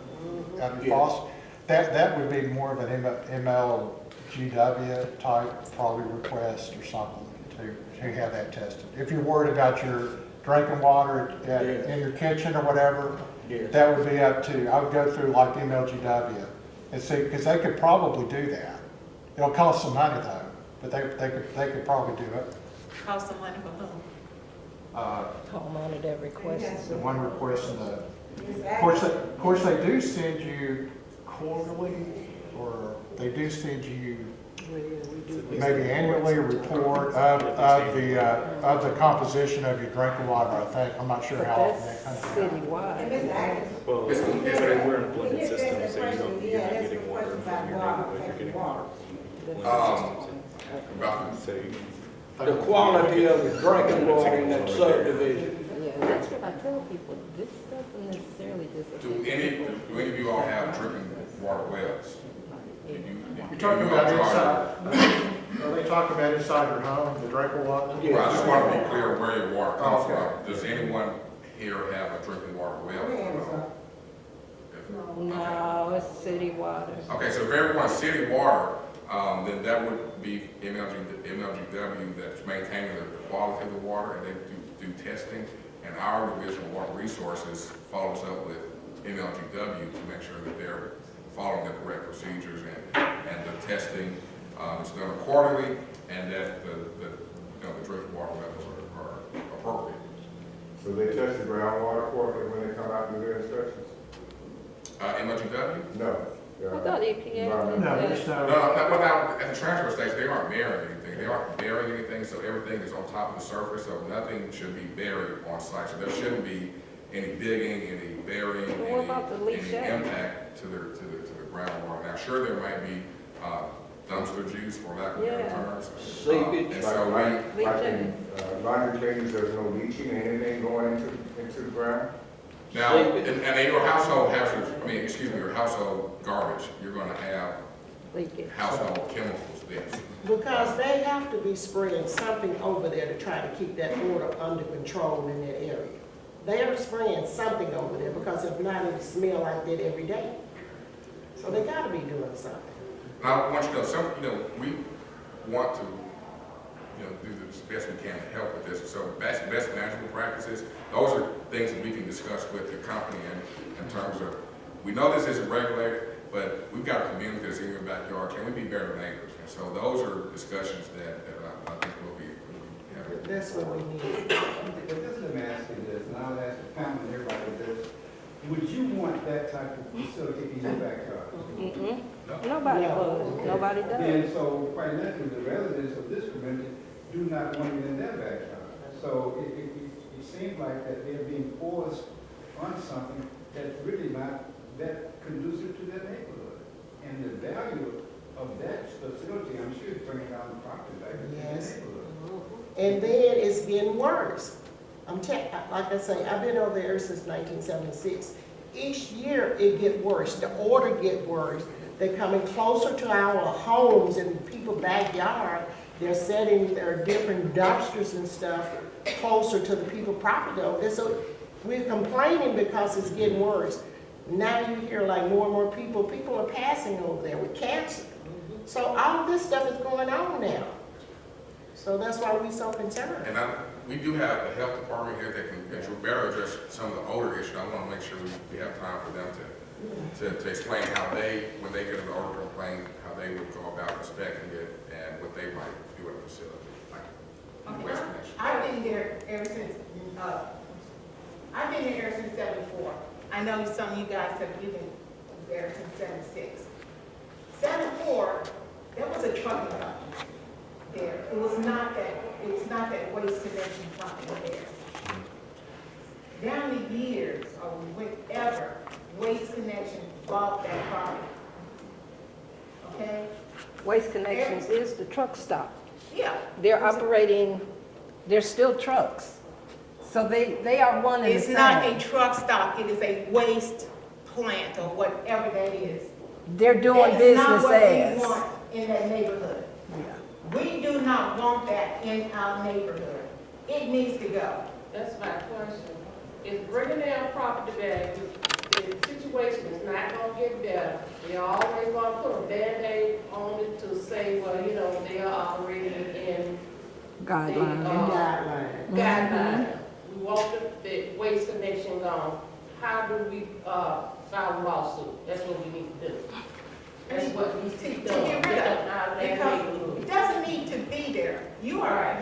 out of the Yeah. faucet, that would be more of an MLGW type probably request or something to have that tested. If you're worried about your drinking water in your kitchen or whatever, Yeah. that would be up to, I would go through like MLGW and see, because they could probably do that. It'll cost some money though, but they could probably do it. Cost some money for whom? Homeowner that requests. The one requesting the, Exactly. of course, they do send you quarterly, or they do send you maybe annually a report of the composition of your drinking water, I think. I'm not sure But how often that that's comes out. citywide. And Ms. Agnes, Well, It's- it's it's- we're in a when blended you system, asked so that you're question, not you getting asked the water question from about your water, neighborhood, you're getting water from blended systems. About So you The quality of the drinking water in that subdivision. Yeah, that's what I tell people, this doesn't necessarily just Do affect any people. of you all have drinking water wells? You're talking about inside, are they talking about inside your home, the drinking water? Well, I just want to be clear where your water comes Okay. from. Does anyone here have a drinking water well? No, it's city water. Okay, so if everyone's city water, then that would be MLGW that's maintaining the quality of the water, and they do testing. And our Division of Water Resources follows up with MLGW to make sure that they're following the correct procedures and the testing is done accordingly, and that the drinking water levels are appropriate. So they test the groundwater quarterly when they come out and do their inspections? MLGW? No. I thought EPA. Environmental. No, there's No, no, well, now, at the transfer station, they aren't burying anything. They aren't burying anything, so everything is on top of the surface, so nothing should be buried on site. So there shouldn't be any digging, any burying, But what about the any leachate? impact to the groundwater. Now, sure, there might be dumpster juice, for lack of better Yeah. terms. Seepage. And so Like in laundry cleaners, there's no leaching, anything going into the ground? now, and in your household hazards, your household garbage, you're gonna have Leakage. household chemicals there. Because they have to be spraying something over there to try to keep that water under control in that area. They are spraying something over there, because if not, it'll smell like that every day. So they gotta be doing something. Now, I want you to know, we want to, do the best we can to help with this. So best management practices, those are things that we can discuss with the company in terms of, we know this isn't regulated, but we've got a community that's in your backyard. Can we be better neighbors? And so those are discussions that I think we'll be having. That's what we need. But just let me ask you this, and I'll ask the panel and everybody this. Would you want that type of facility in your backyard? Mm-mm. Nobody would, nobody does. And so, quite naturally, the residents of this community do not want it in their backyard. So it seems like that they're being forced on something that's really not that conducive to their neighborhood. And the value of that facility, I'm sure, is bringing down the property value in Yes. the neighborhood. And then it's getting worse. Like I say, I've been over there since 1976. Each year it get worse, the order get worse. They're coming closer to our homes and people's backyard. They're setting their different dumpsters and stuff closer to the people's property over there. So we're complaining because it's getting worse. Now you hear like more and more people are passing over there with cancer. So all of this stuff is going on now. So that's why we're so concerned. And we do have a health department here that can better address some of the odor issues. I want to make sure we have time for them to explain how when they get an odor complaint, how they would go about inspecting it and what they might do at a facility, like waste connection. I've been here ever since, been there since '74. I know some of you guys have been there since '76. '74, there was a trucking company there. It was not that waste connection company there. Down the years, or whenever Waste Connection bought that property. Okay? Waste Connections is the truck stop. Yeah. They're operating, they're still trucks. So they are one and the It's same. not a truck stop, it is a waste plant or whatever that is. They're doing That is business not what as. we want in that neighborhood. Yeah. We do not want that in our neighborhood. It needs to go. That's my question. Is bringing down property values, the situation is not gonna get better. We always want to put a Band-Aid on it to say, well, you know, they are operating in Guidelines. Guidelines. guidelines. We want the waste connection gone. How do we, file a lawsuit? That's what we need to do. That's what needs to be To done. get rid of it. Out of that Because neighborhood. it doesn't need to be there. You are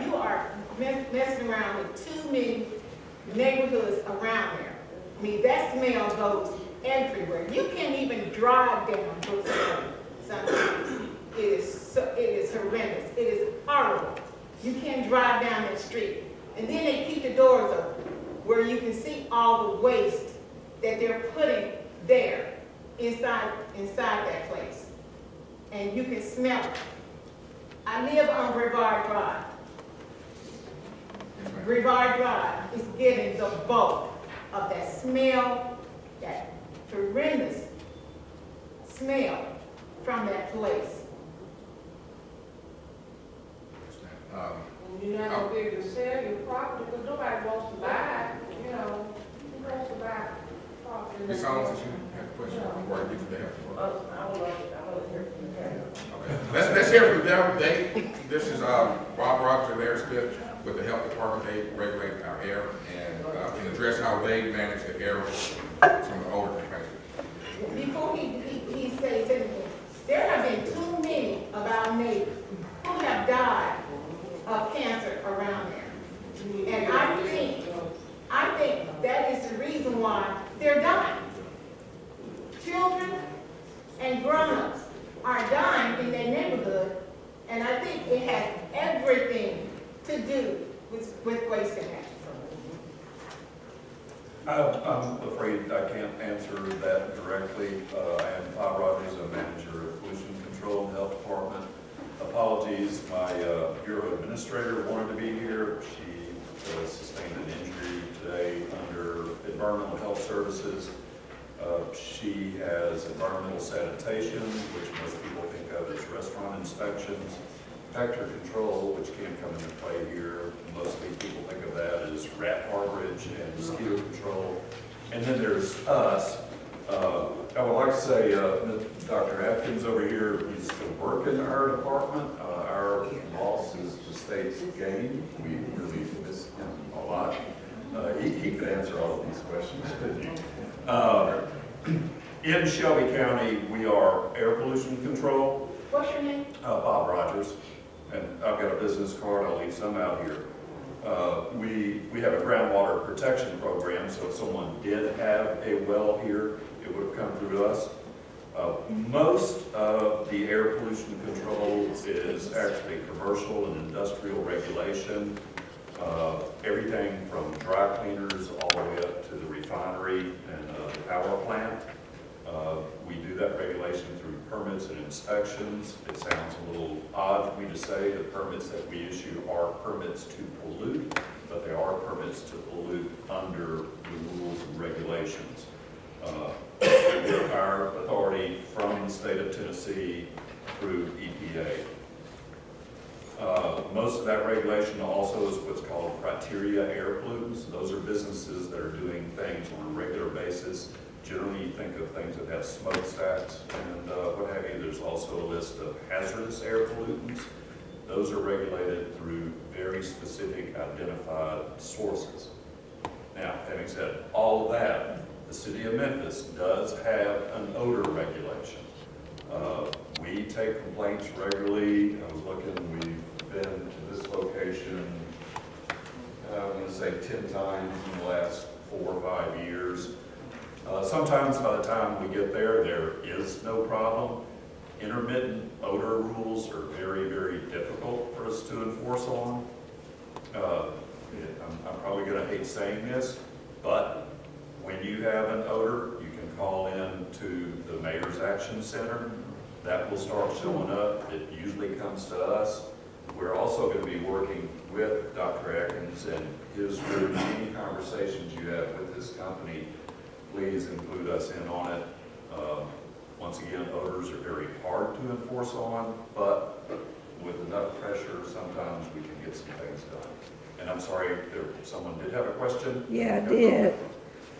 messing around with too many neighborhoods around there. I mean, that smell goes everywhere. You can't even drive down Brooks Road sometimes. It is horrendous. It is horrible. You can't drive down that street. And then they keep the doors open where you can see all the waste that they're putting there inside that place. And you can smell it. I live on Brevard Drive. Brevard Drive is getting the bulk of that smell, that horrendous smell from that place. You're not gonna be able to sell your property because nobody wants to buy it, you know. Who wants to buy property? Ms. Owens, did you have a question before I get to the health department? I would hear from you. Okay. Let's hear from them. This is Bob Rogers and Larry Smith with the health department. They regulate our air and can address how they manage the air from the older complaints. Before he says anything, there have been too many of our neighbors who have died of cancer around there. And I think that is the reason why they're dying. Children and grown-ups are dying in their neighborhood, and I think it has everything to do with waste connection. I'm afraid I can't answer that directly. I am Bob Rogers, a manager of pollution control in the health department. Apologies, my bureau administrator wanted to be here. She sustained an injury today under environmental health services. She has environmental sanitation, which most people think of as restaurant inspections. Vector control, which can come into play here. Mostly people think of that as rat harborage and mosquito control. And then there's us. I would like to say, Dr. Atkins over here used to work in our department. Our boss is the state's gain. We really miss him a lot. He could answer all of these questions. In Shelby County, we are air pollution control. What's your name? Bob Rogers. And I've got a business card, I'll leave some out here. We have a groundwater protection program, so if someone did have a well here, it would have come through us. Most of the air pollution control is actually commercial and industrial regulation. Everything from dry cleaners all the way up to the refinery and the power plant. We do that regulation through permits and inspections. It sounds a little odd for me to say the permits that we issue are permits to pollute, but they are permits to pollute under the rules and regulations. We get our authority from the state of Tennessee through EPA. Most of that regulation also is what's called criteria air pollutants. Those are businesses that are doing things on a regular basis. Generally, you think of things that have smokestacks and what have you. There's also a list of hazardous air pollutants. Those are regulated through very specific identified sources. Now, having said all of that, the city of Memphis does have an odor regulation. We take complaints regularly. I was looking, we've been to this location, I'm going to say 10 times in the last 4 or 5 years. Sometimes by the time we get there, there is no problem. Intermittent odor rules are very, very difficult for us to enforce on. I'm probably going to hate saying this, but when you have an odor, you can call in to the Mayor's Action Center. That will start showing up. It usually comes to us. We're also going to be working with Dr. Atkins and his group. Any conversations you have with this company, please include us in on it. Once again, odors are very hard to enforce on, but with enough pressure, sometimes we can get some things done. And I'm sorry, someone did have a question? Yeah, I did.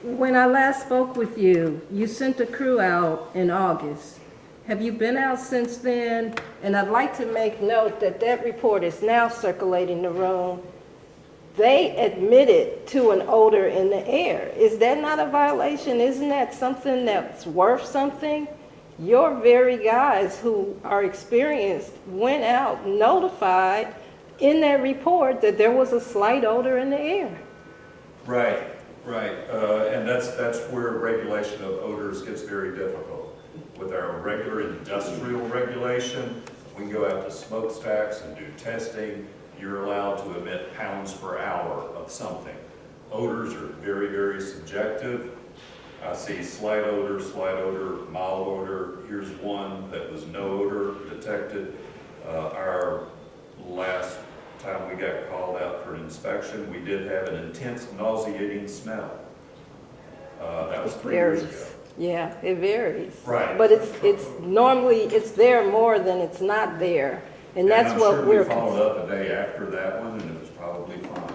When I last spoke with you, you sent a crew out in August. Have you been out since then? And I'd like to make note that that report is now circulating the room. They admitted to an odor in the air. Is that not a violation? Isn't that something that's worth something? Your very guys who are experienced went out, notified in that report that there was a slight odor in the air. Right, right. And that's where regulation of odors gets very difficult. With our regular industrial regulation, we can go out to smokestacks and do testing. You're allowed to emit pounds per hour of something. Odors are very, very subjective. I see slight odor, mild odor. Here's one that was no odor detected. Our last time we got called out for an inspection, we did have an intense nauseating smell. That was 3 years ago. Yeah, it varies. Right. But it's normally, it's there more than it's not there. And that's what we're. I'm sure we followed up a day after that one, and it was probably fine.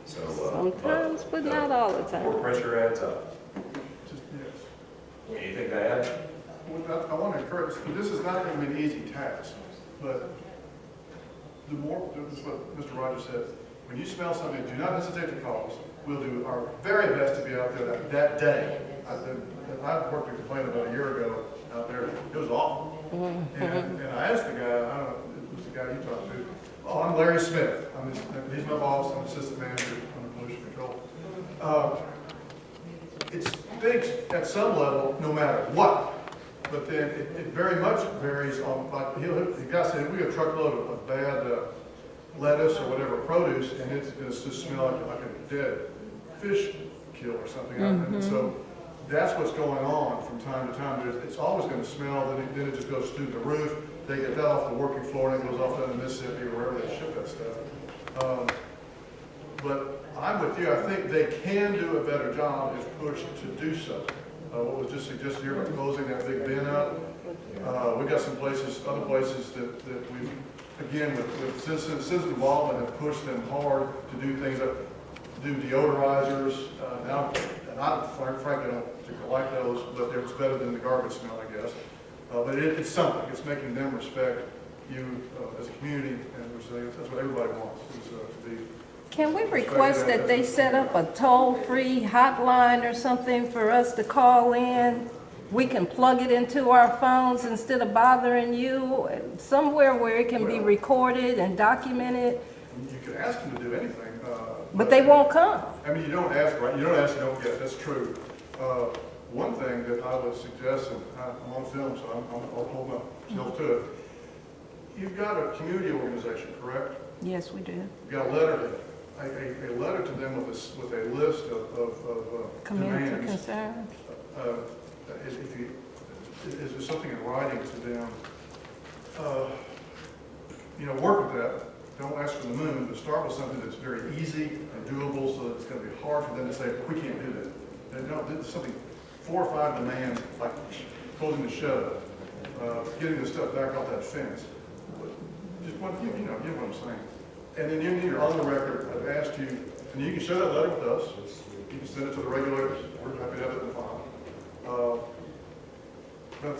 So Sometimes, but not all the time. More pressure adds up. Anything to add? I want to encourage, this is not going to be an easy task, but the more, this is what Mr. Rogers said, when you smell something, do not hesitate to call us. We'll do our very best to be out there that day. I worked a complaint about a year ago out there. It was awful. And I asked the guy, I don't know, it was the guy you talked to, oh, I'm Larry Smith. He's my boss. I'm assistant manager on the pollution control. It stinks at some level, no matter what. But then it very much varies on, like, the guy said, we got a truckload of bad lettuce or whatever produce, and it's just smell like a dead fish kill or something. And so that's what's going on from time to time. It's always going to smell, then it just goes through the roof. They get that off the working floor, and it goes off down to Mississippi or wherever they ship that stuff. But I'm with you. I think they can do a better job if pushed to do so. What was just suggested here about closing that big bin up. We've got some places, other places that we've, again, with citizen involvement, have pushed them hard to do things that do deodorizers. Now, and I frankly don't like those, but it's better than the garbage smell, I guess. But it's something. It's making them respect you as a community, and that's what everybody wants, is to be. Can we request that they set up a toll-free hotline or something for us to call in? We can plug it into our phones instead of bothering you, somewhere where it can be recorded and documented. You can ask them to do anything. But they won't come. I mean, you don't ask, right? You don't ask, you don't get. That's true. One thing that I would suggest, and I'm on film, so I'll hold myself to it. You've got a community organization, correct? Yes, we do. You've got a letter to them. A letter to them with a list of Community demands. concerns. Is there something in writing to them? Work with that. Don't ask for the moon, but start with something that's very easy and doable, so that it's going to be hard for them to say, we can't do that. And there's something, 4 or 5 demands, like closing the shed, getting the stuff back off that fence. Just one, you know what I'm saying. And then you're on the record. I've asked you, and you can share that letter with us. You can send it to the regulators. We're happy to have it in the file. Yes,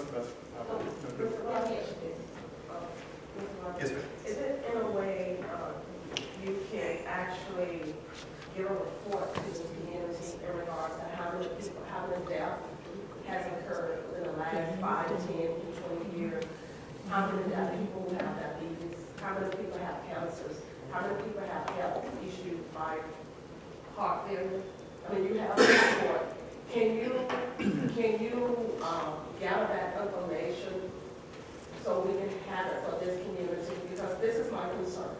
ma'am. Is it in a way you can actually give a report to the community in regards to how many people, how many deaths has occurred in the last 5, 10, 20 years? How many people have diabetes? How many people have cancers? How many people have health issues like heart failure? I mean, you have the report. Can you gather that information so we can have it for this community? Because this is my concern.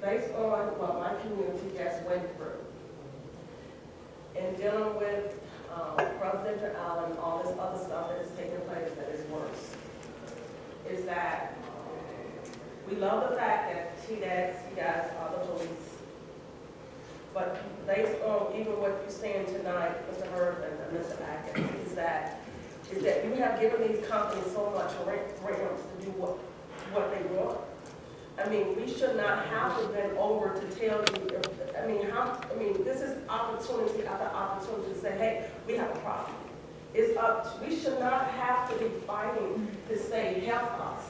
Based on what my community just went through, and dealing with President Allen, all this other stuff that is taking place that is worse, is that we love the fact that you guys are the police. But based on even what you're saying tonight, Mr. Herb and Mr. Atkins, is that you have given these companies so much freedom to do what they want. I mean, we should not have to bend over to tell you, this is opportunity after opportunity to say, hey, we have a problem. It's up, we should not have to be fighting to say, help us.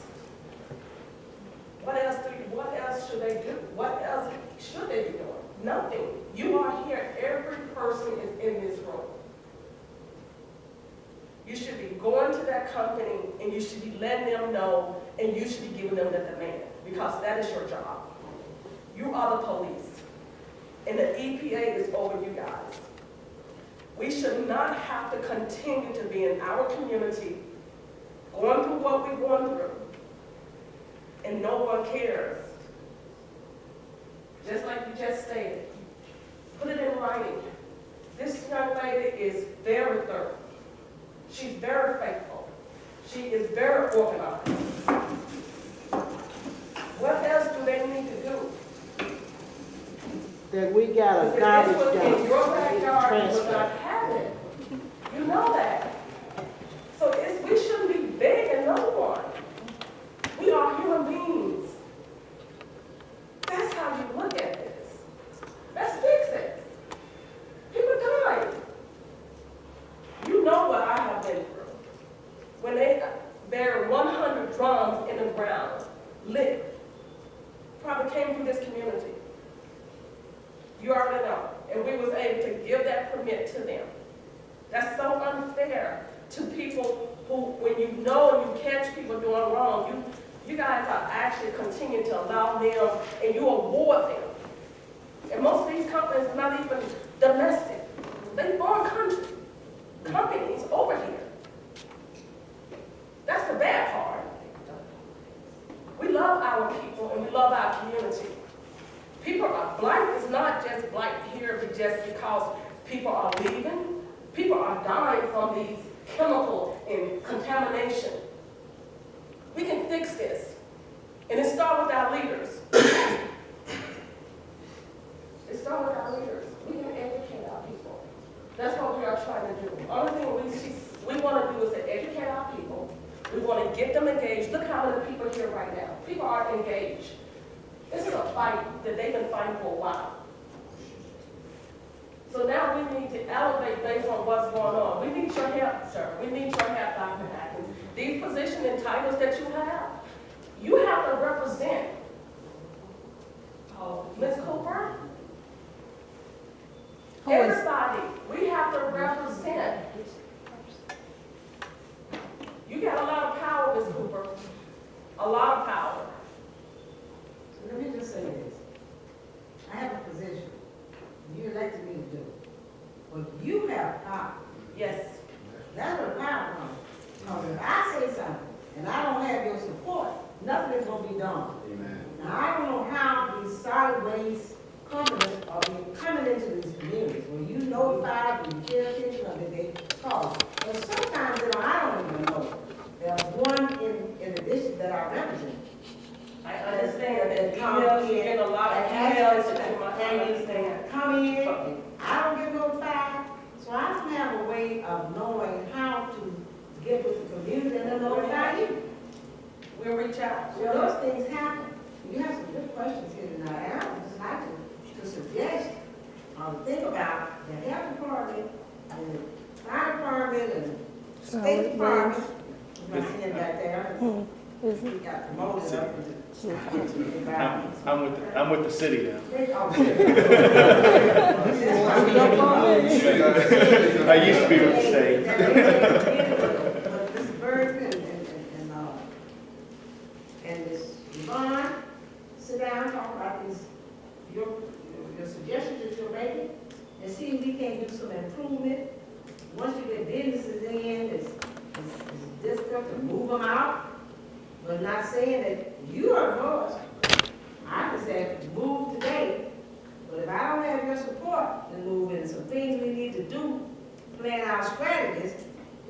What else should they do? What else should they be doing? Nothing. You are here, every person is in this room. You should be going to that company and you should be letting them know and you should be giving them the demand because that is your job. You are the police and the EPA is over you guys. We should not have to continue to be in our community going through what we're going through and no one cares. Just like you just stated, put it in writing. This young lady is very thorough. She's very faithful. She is very organized. What else do they need to do? That we got a Because garbage if this was in your dump. backyard, you would not have it. You know that. So we shouldn't be begging no one. We are human beings. That's how you look at this. Let's fix it. People die. You know what I have been through. When they buried 100 drums in the ground, lit, probably came from this community. You already know. And we was able to give that permit to them. That's so unfair to people who, when you know and you catch people doing wrong, you guys are actually continuing to allow them and you award them. And most of these companies are not even domestic. They foreign companies over here. That's the bad part. We love our people and we love our community. People are, blight is not just blight here just because people are leaving. People are dying from these chemical and contamination. We can fix this. And it starts with our leaders. It starts with our leaders. We can educate our people. That's what we are trying to do. The only thing we want to do is to educate our people. We want to get them engaged. Look how many people here right now. People are engaged. This is a fight that they've been fighting for a while. So now we need to elevate based on what's going on. We need your help, sir. We need your help, Dr. Atkins. These positions and titles that you have to represent. Ms. Cooper, everybody, we have to represent. You got a lot of power, Ms. Cooper. A lot of power. Let me just say this. I have a position. You elected me to do it. But you have power. Yes. That's what power comes. Because if I say something and I don't have your support, nothing is going to be done. Amen. Now, I don't know how these solid waste companies are coming into these communities. When you notify, when you pay attention, or they call. And sometimes, I don't even know. There's one in the district that I represent. I understand that emails, you get a lot of emails that you might understand. Come in, I don't get notified, so I don't have a way of knowing how to get with the community and then notify you. We'll reach out. So those things happen. You have some good questions here tonight, and I would just like to suggest, think about the health department, and the fire department, and the state department. You might see it back there. We got promoted up into environment. I'm with the city now. I used to be with the state. But Mr. Bergman and Ms. Yvonne, sit down, talk about these, your suggestions that you're making, and and see if we can't do some improvement. Once you get businesses in, it's difficult to move them out. But not saying that you are the boss. I can say, move today, but if I don't have your support, then move in. Some things we need to do, plan our strategies,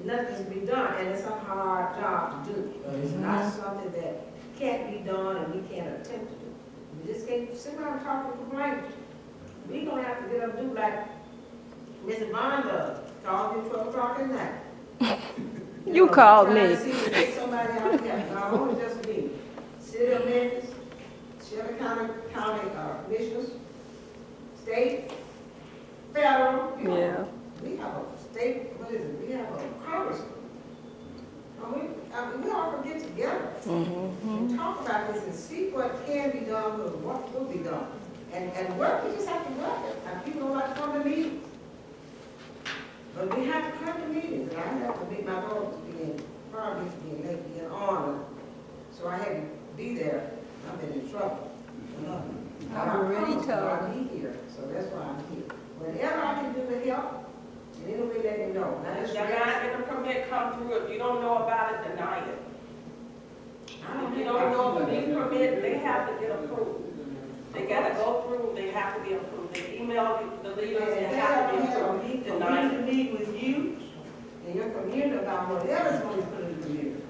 nothing can be done, and it's a hard job to do. But it's not something that can't be done and we can't attempt to do. We just can't sit around and talk and complain. We gonna have to get up and do like Mr. Vaughn does, call me 12 o'clock at night. You called trying me. to see if we get somebody out here, not only just me, City of Memphis, Shelby County Commissioners, state, federal, you know. Yeah. We have a state, what is it, we have a congressman. We all can get together and talk about this and see what can be done, what will be done. And work, we just have to work it. And people don't like to come to meetings. But we have to come to meetings, and I have to meet my goals, probably being late, being on. So I had to be there. I've been in trouble. I've already told I'll be here, so that's why I'm here. Whenever I can do to help, and it'll be let me know. Now, If it's you're not getting a permit come through, if you don't know about it, deny it. If you don't know about these permits, they have to get approved. They gotta go through, they have to be approved. They email the leaders, they have to be approved, deny it. meet with you and your community about whatever's going to put in the community,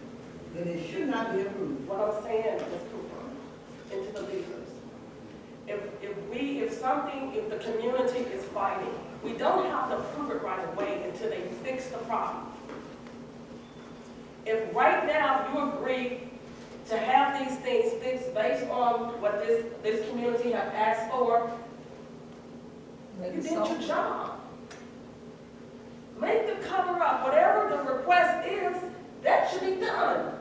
then it should not be approved. What I'm saying is Cooper, and to the leaders. If the community is fighting, we don't have to prove it right away until they fix the problem. If right now you agree to have these things fixed based on what this community have asked for, you did your job. Make the cover up, whatever the request is, that should be done.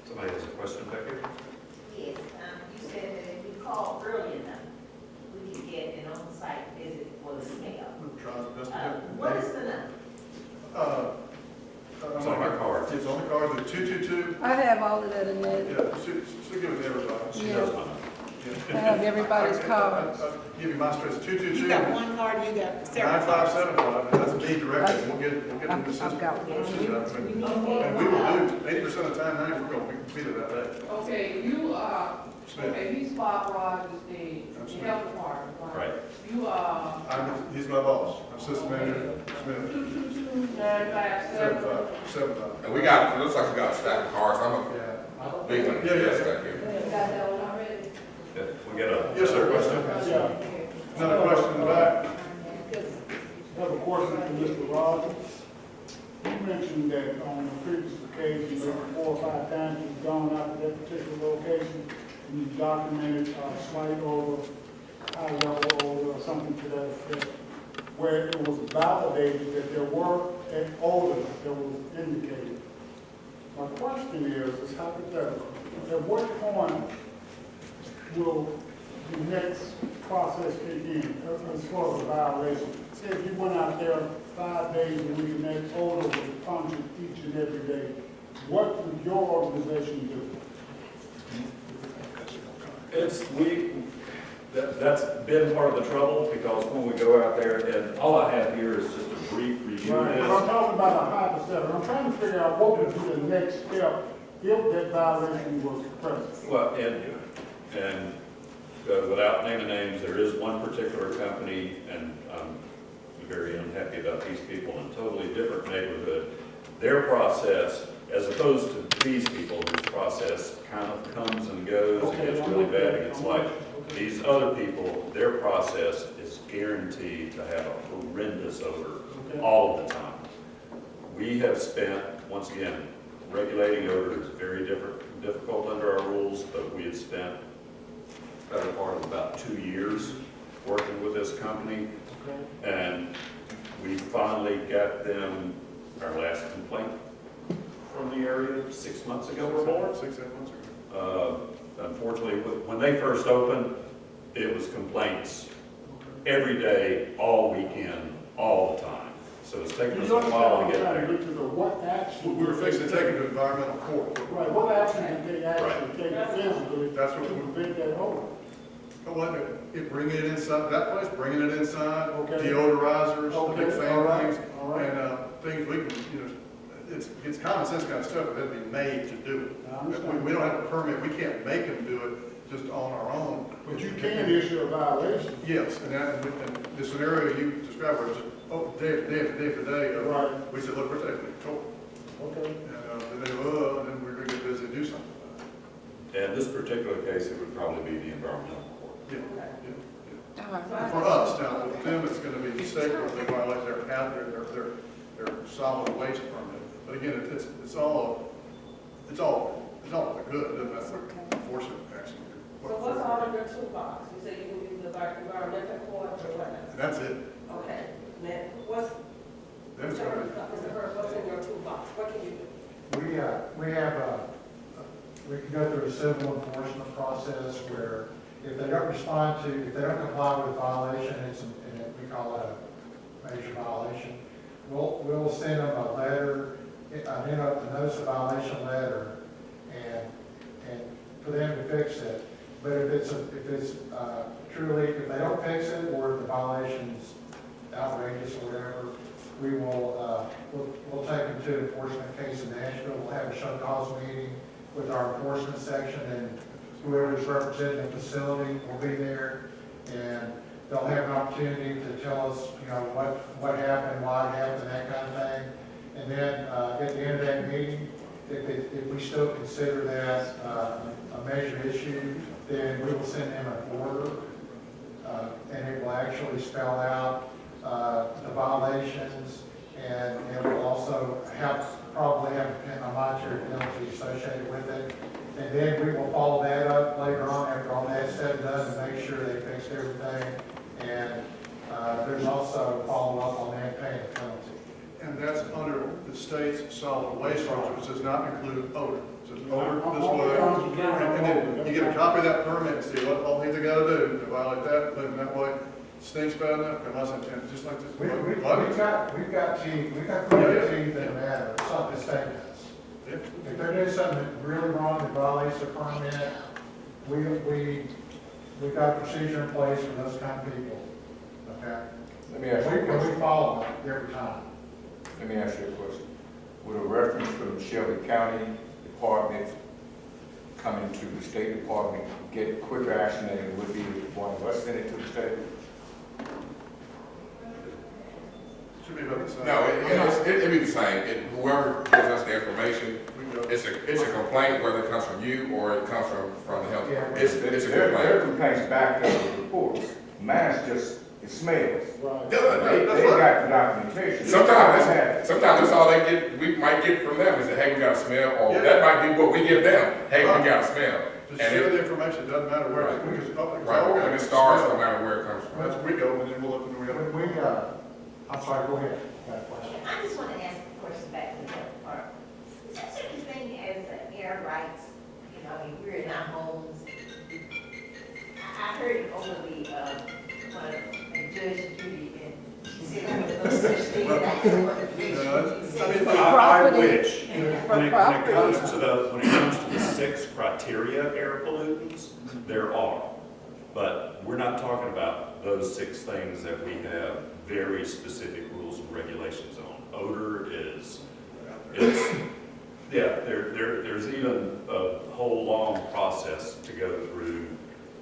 Somebody has a question back here? Yes, you said that if we call early enough, we can get an on-site visit for the smell. We'll try our best to get What is the number? It's on my card. It's on the card, the 222. I have all of that in there. Yeah, should give it to everybody. She Yeah. does mine. I have everybody's cards. I'll give you my stress, 222. You got one card, you got several. 9575, and that's me directly, we'll get it in the system. I've got one. And we will do, 80% of the time, now, we're gonna complete it that day. Okay, you are, Smith. okay, he's Bob Rogers, I'm the Smith. health department, right? Right. You are He's my boss, assistant manager, Smith, 222-957. 75. And we got, it looks like we got a stack of cars. I'm a Yeah. big one. Yeah. Stack here. You got that one already? We got a. Yes, sir, question? Another question in the back? I have a question for Mr. Rogers. You mentioned that on the previous occasion, maybe 4 or 5 times you've gone out to that particular location and you documented a slight odor, high level odor or something to that effect, where it was validated that there were an odor that was indicated. My question is hypothetical. At what point will the next process kick in as far as a violation? Say if you went out there 5 days a week and that odor was punctured each and every day, what would your organization do? That's been part of the trouble, because when we go out there, and all I have here is just a brief review of Right, this. but I'm talking about a hypothetical. I'm trying to figure out what would be the next step if that violation was present. Well, and without naming names, there is one particular company, and I'm very unhappy about these people in a totally different neighborhood. Their process, as opposed to these people whose process kind of comes and goes, it gets really bad, it gets light. These other people, their process is guaranteed to have a horrendous odor all of the time. We have spent, once again, regulating odor is very difficult under our rules, but we had spent the better part of about 2 years working with this company, and we finally got them our last complaint from the area 6 months ago or more. 6-8 months ago. Unfortunately, when they first opened, it was complaints every day, all weekend, all the time. So it's taken us a while to get there. What action? We were fixing to take it to environmental court. Right, what action did they actually take physically That's what to prevent that odor? Bringing it inside, that place, bringing it inside, Okay. deodorizers, the big Okay, fan all right, things, all right. and things we can, it's common sense kind of stuff, but that'd be made to do I it. understand. We don't have a permit, we can't make them do it just on our own. But you can issue a violation. Yes, and the scenario you described was, day after day, Right. we said, look, we're taking control. Okay. And then we're gonna get busy and do something about In this particular case, it would probably be the environmental court. it. For us, now, for them, it's gonna be safer if they violate their solid waste permit. But again, it's all for the good, it doesn't matter enforcement action. So what's all in your toolbox? You say you can use the environmental court or what? That's it. Okay, then what's, Then it's gonna be. Mr. Hurd, what's in your toolbox? What can you do? We can go through a civil enforcement process where if they don't respond to, if they don't comply with violation, we call it a major violation, we'll send them a letter, a notice of violation letter, and for them to fix it. But if it's truly, if they don't fix it, or if the violation's outrageous or whatever, we will, we'll take them to an enforcement case in Nashville. We'll have a show cause meeting with our enforcement section, and whoever's representing the facility will be there, and they'll have an opportunity to tell us, what happened, why it happened, that kind of thing. And then at the end of that meeting, if we still consider that a major issue, then we will send them an order, and it will actually spell out the violations, and it will also probably have a monetary penalty associated with it. And then we will follow that up later on after all that's said and done to make sure they fixed everything. And there's also follow-up on that paying the penalty. And that's under the state's solid waste rules, which does not include odor. It says odor this way. And then you get a copy of that permit and see what all things they gotta do to violate that, put it that way. Stinks bad enough, come us and just like this. We've got teeth, we've got clear teeth in the matter, something the state does. If they're doing something really wrong that violates the permit, we've got a procedure in place for those kind of people, okay? Let me ask you a We question. follow it every time. Let me ask you a question. Would a reference from Shelby County Department coming to the State Department get quicker action than it would be if one of us sent it to the state? Should be about the same. No, it'd be the same. Whoever gives us the information, it's a complaint, whether it comes from you or it comes from the health department. It's a Their complaint. complaints backed up with reports. Mine's just, it smells. Right. They got the documentation. Sometimes that's all they get, we might get from them is that, hey, we got a smell, or that might be what we give them, hey, we got a smell. Just And share it, the information, it doesn't matter where, because right, and it starts no matter where it comes Once from. we go, and then we'll look and we have. I'm sorry, go ahead. Got a question? I just want to ask a question back to the health department. Is there such a thing as air rights? We're in our homes. I heard over the Judge Judy, and she said there was no such thing as I wish, when it comes to the 6 criteria air pollutants, there are. But we're not talking about those 6 things that we have very specific rules and regulations on. Odor is there's even a whole long process to go through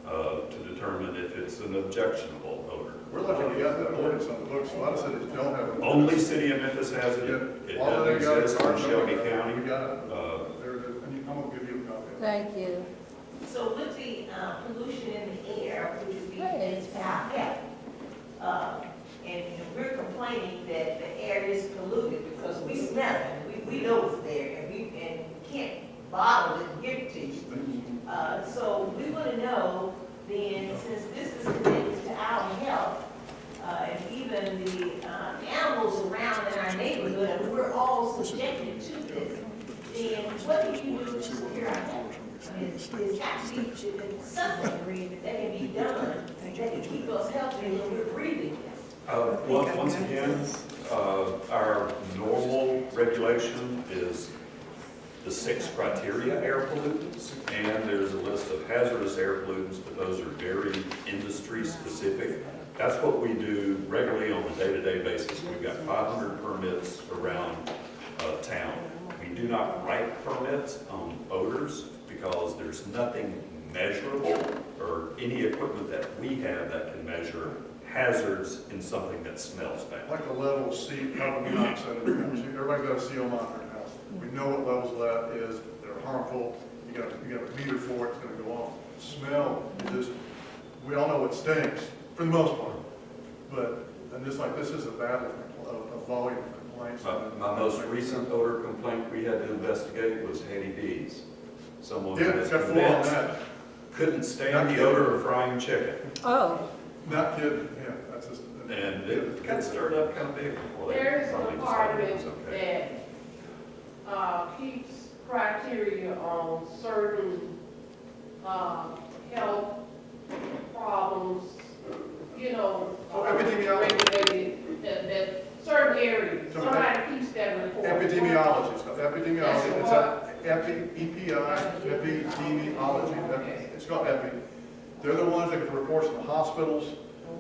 to determine if it's an objectionable odor. We're lucky we got that ordinance on the books. A lot of cities don't have it. Only city of Memphis has it. It All they doesn't got is exist in ours. Shelby County. We got it. I'm gonna give you a copy. Thank you. So with the pollution in the air, which would be against our health, and we're complaining that the air is polluted because we smell it, we know it's there, and we can't bottle it and give it to you. So we want to know then, since this is connected to our health, and even the animals around in our neighborhood, and we're all subjected to this, then what do you do to secure our health? There's got to be something that can be done that can keep us healthy when we're breathing this. Once again, our normal regulation is the 6 criteria air pollutants, and there's a list of hazardous air pollutants, but those are very industry specific. That's what we do regularly on a day-to-day basis. We've got 500 permits around town. We do not write permits on odors because there's nothing measurable or any equipment that we have that can measure hazards in something that smells bad. Like the level of carbon monoxide in the house. Everybody's got a CO monitor in the house. We know what levels of that is, they're harmful, you got a meter for it, it's gonna go off. Smell is just, we all know it stinks, for the most part. But, and just like this is a battle of volume of complaints. My most recent odor complaint we had to investigate was Hattie B's. Someone Yeah, was it's got full on convinced, that. couldn't stand the odor of frying chicken. Oh, Not kidding, yeah, that's just. And it got stirred up kind of big before they There's finally a part of decided it it was okay. that keeps criteria on certain health problems, you know, regulated, that certain areas, So somebody keeps that report. Epidemiology, it's called epidemiology, it's That's epidemiology, it's called epi. They're the ones that get the reports from the hospitals,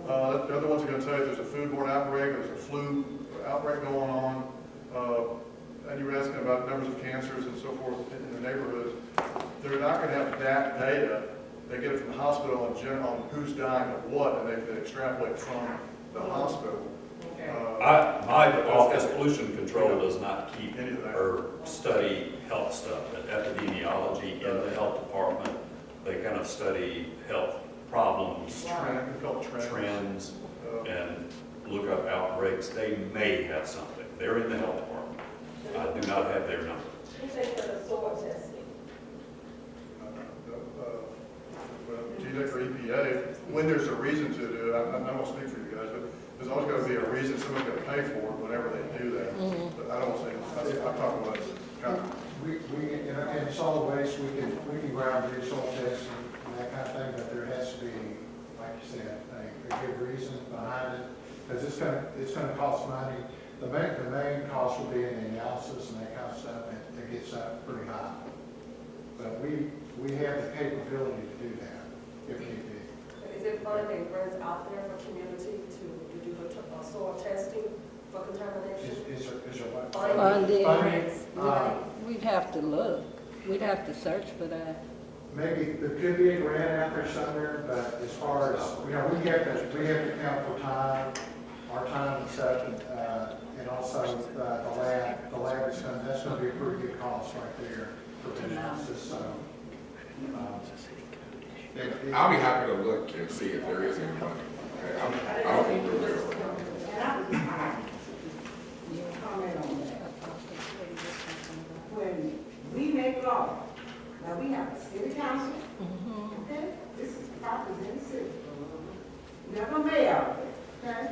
they're the ones that are gonna tell you there's a foodborne outbreak, there's a flu outbreak going on, and you were asking about numbers of cancers and so forth in the neighborhoods. They're not gonna have that data, they get it from the hospital in general on who's dying of what, and they extrapolate from the hospital. My office pollution control does not keep Any of that. or study health stuff, but epidemiology in the health department, they kind of study health problems, trends, and look up outbreaks. They may have something. They're in the health department. I do not have their number. You take the soil testing. Well, GDEC or EPA, when there's a reason to do it, I don't speak for you guys, but there's always got to be a reason, someone's got to pay for it whenever they do that. But I don't say, I'm talking about kind of. We, in solid waste, we can go out and do soil testing and that kind of thing, but there has to be, like you said, a good reason behind it, because it's gonna cost money. The main cost will be in the analysis and that kind of stuff, and it gets up pretty high. But we have the capability to do that, if need be. Is it funding grants out there for community to do soil testing for contamination? Is there what? funding. We'd have to look. We'd have to search for that. Maybe there could be a grant out there somewhere, but as far as, we have to account for time, our time and stuff, and also the lab is that's gonna be a pretty good cost right there for the analysis, so. I'll be happy to look and see if there is any money. I don't think there is. And I would comment on that. When we make law, now we have a city council, okay? This is property in the city. We have a mayor, okay?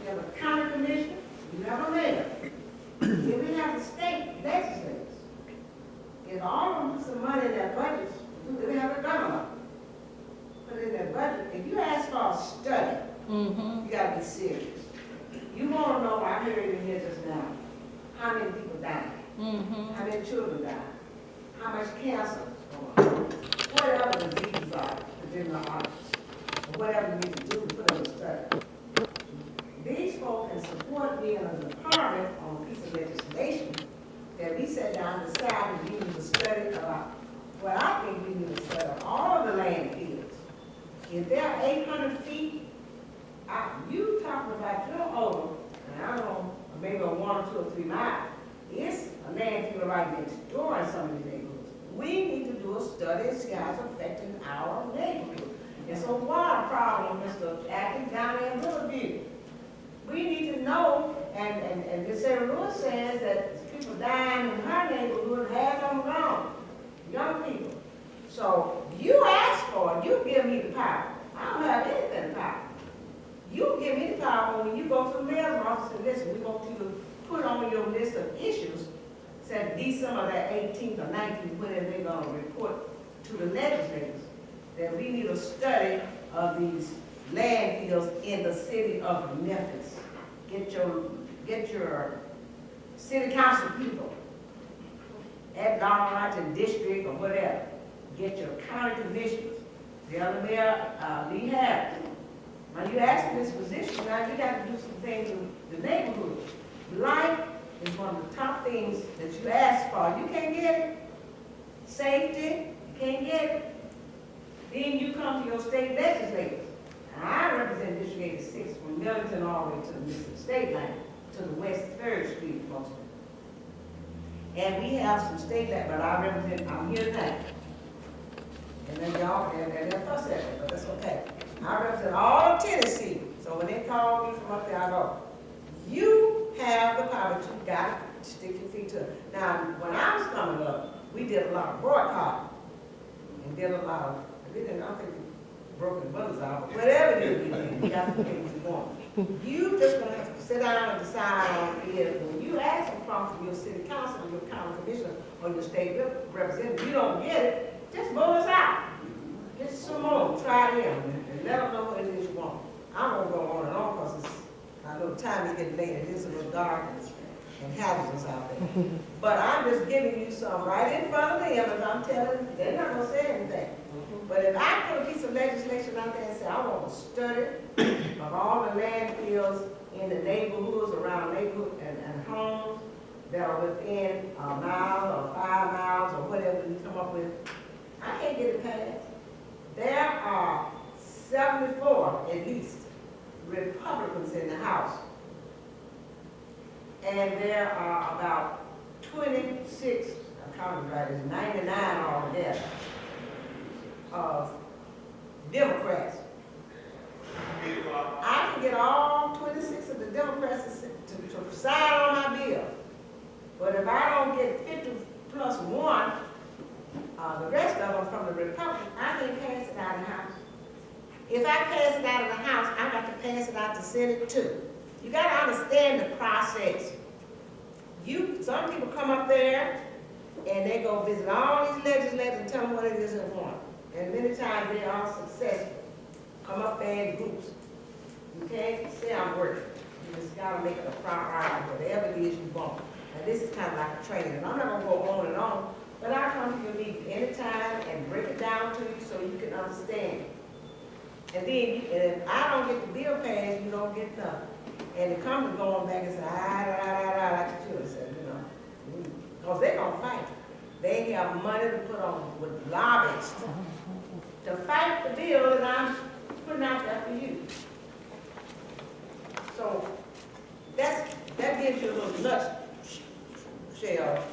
We have a county commissioner, we have a mayor. Then we have the state legislators. If all of them put some money in their budgets, they have a governor. Put in their budget. If you ask for a study, you gotta be serious. You wanna know, I heard it in here just now, how many people died? How many children died? How much cancer is going on? Whatever the diseases are within the arts, or whatever we need to do to put in a study. These folks can support me in a department on a piece of legislation that we sat down and decided we need to study about. Well, I think we need to study all of the landfills. If they're 800 feet, you talking about your odor, and I don't know, maybe a 1 or 2 or 3 miles. It's a landfill right next door in some of these neighborhoods. We need to do a study and see how it's affecting our neighborhood. It's a water problem, Mr. Atkins, down there in Riverview. We need to know, and Ms. Sarah Lewis says that people dying in her neighborhood, half of them gone, young people. So you ask for it, you give me the power. I don't have anything to power. You give me the power when you go to the mayor's office and listen, we want you to put on your list of issues, said December the 18th or 19th, when they're gonna report to the legislators, that we need a study of these landfills in the city of Memphis. Get your city council people at large and district or whatever. Get your county commissioners, the other mayor, Lee Harris. Now you ask for this position, now you got to do some things in the neighborhood. Life is one of the top things that you ask for. You can't get it. Safety, you can't get it. Then you come to your state legislators. And I represent District 86 from Millington all the way to the Mississippi State line, to the West 3rd Street mostly. And we have some state that, but I represent, I'm here tonight. And then y'all, and they'll fuss at me, but that's okay. I represent all of Tennessee, so when they call me from up there, I go, you have the power, but you got to stick your feet to it. Now, when I was coming up, we did a lot of boycotting, and did a lot of, I don't think we broke the brothers out, but whatever it is we did, we got the things we want. You just gonna have to sit down and decide on if, when you ask for funds from your city council, or your county commissioner, or your state representative, you don't get it, just vote us out. Get some more, try them, and let them know what it is you want. I won't go on and on, because I know the time is getting late, and it's a little dark and hazardous out there. But I'm just giving you some right in front of them, as I'm telling you, they're not gonna say anything. But if I put a piece of legislation out there and say, I want a study of all the landfills in the neighborhoods, around neighborhood and homes that are within a mile or 5 miles or whatever you come up with, I can't get it passed. There are 74 at least Republicans in the House. And there are about 26, I counted right, it's 99 altogether, of Democrats. I can get all 26 of the Democrats to sign on my bill. But if I don't get 50 plus 1, the rest of them from the Republicans, I can't pass it out of the House. If I pass it out of the House, I got to pass it out the Senate too. You got to understand the process. Some people come up there and they go visit all these legislators and tell them what it is they want. And many times they are successful. Come up there in groups. You can't say I'm working. You just got to make it a priority, whatever it is you want. And this is kind of like a training. And I'm not going to go on and on, but I come to your meeting anytime and break it down to you so you can understand it. And then, if I don't get the bill passed, you don't get nothing. And it comes to going back and say, like the children said, you know. Because they're going to fight. They have money to put on with lobbyists to fight the bill that I'm putting out there for you. So that gives you a little nutshell,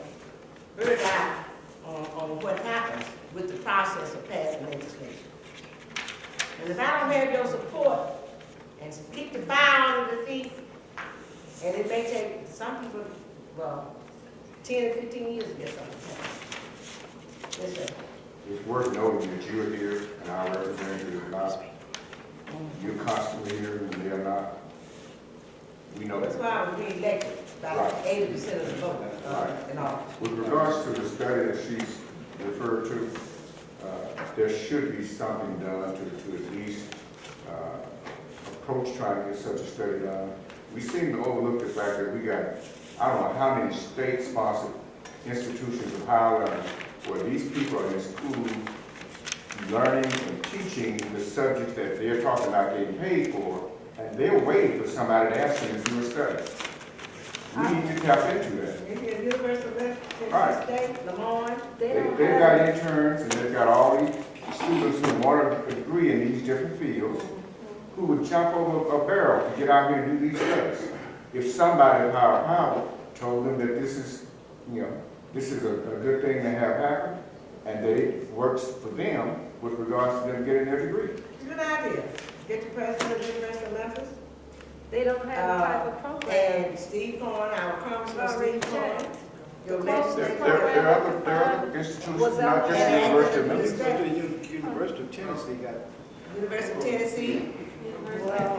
bird's eye on what happens with the process of passing legislation. And if I don't have your support and keep the fire under the feet, and it may take some people, well, 10 or 15 years to get something passed. Yes, sir. It's worth noting that you're here and our representatives are not. You're constantly here and they're not. We know That's that. why I was re-elected, about 80% of the vote and all. With regards to the study that she's referred to, there should be something done to at least approach trying to get such a study done. We seem to overlook the fact that we got, I don't know how many state-sponsored institutions of higher learning where these people are in school learning and teaching the subjects that they're talking about getting paid for, and they're waiting for somebody to ask them to do a study. We need to tap into that. Maybe a University of Right. State, Lamar, They've got interns and they've got all these students who want a degree in these different fields who would jump over a barrel to get out here and do these studies. If somebody of higher power told them that this is, this is a good thing to have happen and that it works for them with regards to them getting their degree. Good idea. Get the president of the University of Memphis. They don't have the type of program. And Steve Corn, our congressman Steve Corn. Your There legislative. are other institutions, Was that not just the University of Memphis. University of Tennessee got University of Tennessee.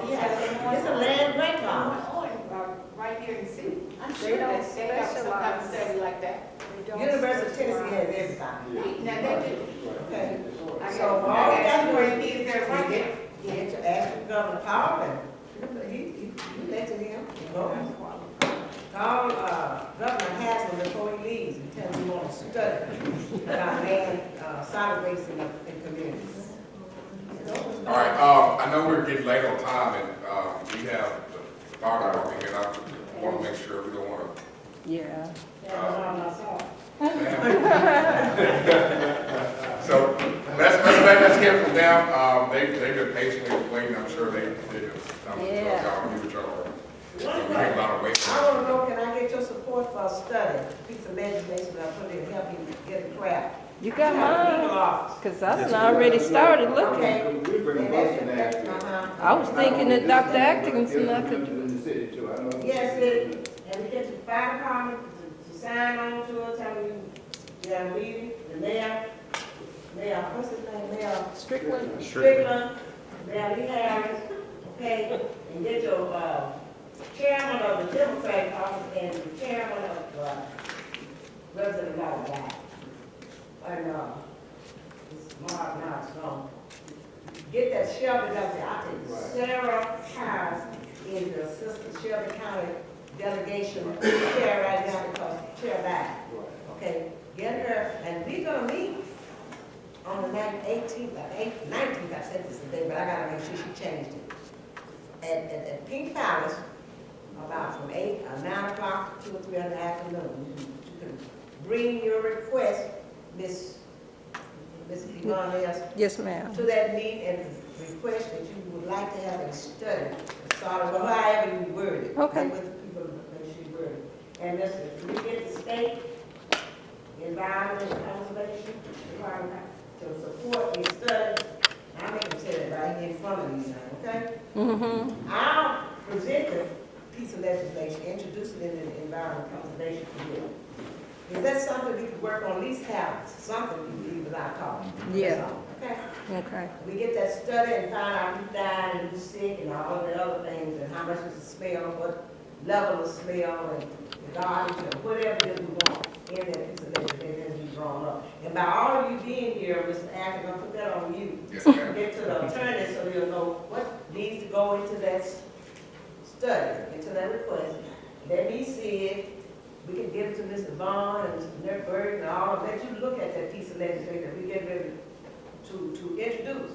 Yeah, it's a land grant college. Right here in the city. I'm They sure don't that they have some type of specialize. study like that. They don't University of specialize. Tennessee has everything. Now, they do. Okay. I So got, all I we got got to do two is kids that work there. get to ask Governor Powell, and he elected him. Call Governor Haslam before he leaves and tell him he wants to study. solid waste in communities. All right, I know we're getting late on time, and we have the fire department here, and I want to make sure we don't want to. Yeah. So let's hear from them. They've been patiently waiting. I'm sure they did some y'all do what y'all are. So we take a lot of weight. I want to know, can I get your support for a study, a piece of legislation that I put in, help you get a craft? You got Legal mine, office. because I done already started looking. Okay. I was thinking that Dr. Atkinson I could do. Yes, and we get the fire department to sign on to it, tell you, you have a meeting, the mayor, what's his name, Mayor? Strickland. Mayor Lee Harris, okay, and get your, chairman of the Democratic office and the chairman of, Representative Guy. And, it's Mark now, it's gone. Get that Shelby down there, I think Sarah Harris is the assistant Shelby County delegation chair right now because chair died. Okay, get her, and we're gonna meet on the 19th, I said this today, but I gotta make sure she changed it. At Pink Palace, about from 9 o'clock to 2 or 3 in the afternoon. You can bring your request, Miss Yvonne, Yes, ma'am. to that meeting and request that you would like to have a study, sort of, however you word it. Okay. With people, make sure you word it. And listen, we get the state environment conservation department to support a study. I make them say that right here in front of you now, okay? Mm-hmm. I'll present the piece of legislation, introduce it in the environment conservation committee. Is that something we could work on, at least have something we can leave without talking? Yeah. Okay? Okay. We get that study and find out who died and who's sick and all of the other things and how much is the smell, what level of smell and the garbage and whatever it is we want in that piece of legislation that be drawn up. And by all of you being here, Mr. Atkins, I'll put that on you. Yes, ma'am. Get to the attorney so you'll know what needs to go into that study, into that request. Let me see it. We can give it to Mr. Vaughn and Mr. Nuremberg and all, let you look at that piece of legislation we get ready to introduce.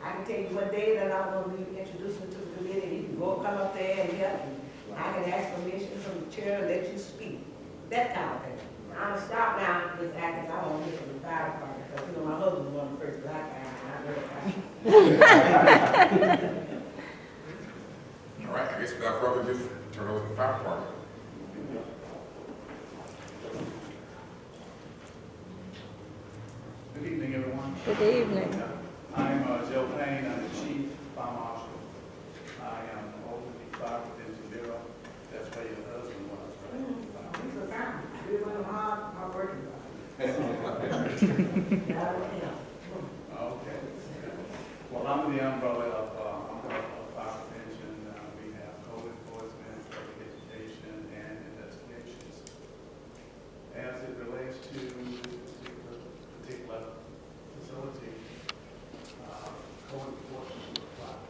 I can tell you what day that I'm going to be introducing to the committee. You can go come up there and help me. I can ask permission from the chair and let you speak. That kind of thing. I'm going to stop now, Ms. Atkins. I want to hear from the fire department because, you know, my husband was one first, but All right, I guess without further ado, turn over to the fire department. Good evening, everyone. Good evening. I'm Joe Payne. I'm the Chief Fire Marshal. I am over the fire prevention bureau. That's where your husband was, right? He's a fire. We're one of our working. Okay. Well, I'm the umbrella of fire prevention. We have code enforcement, public education, and investigations. As it relates to this particular facility, code enforcement was applied.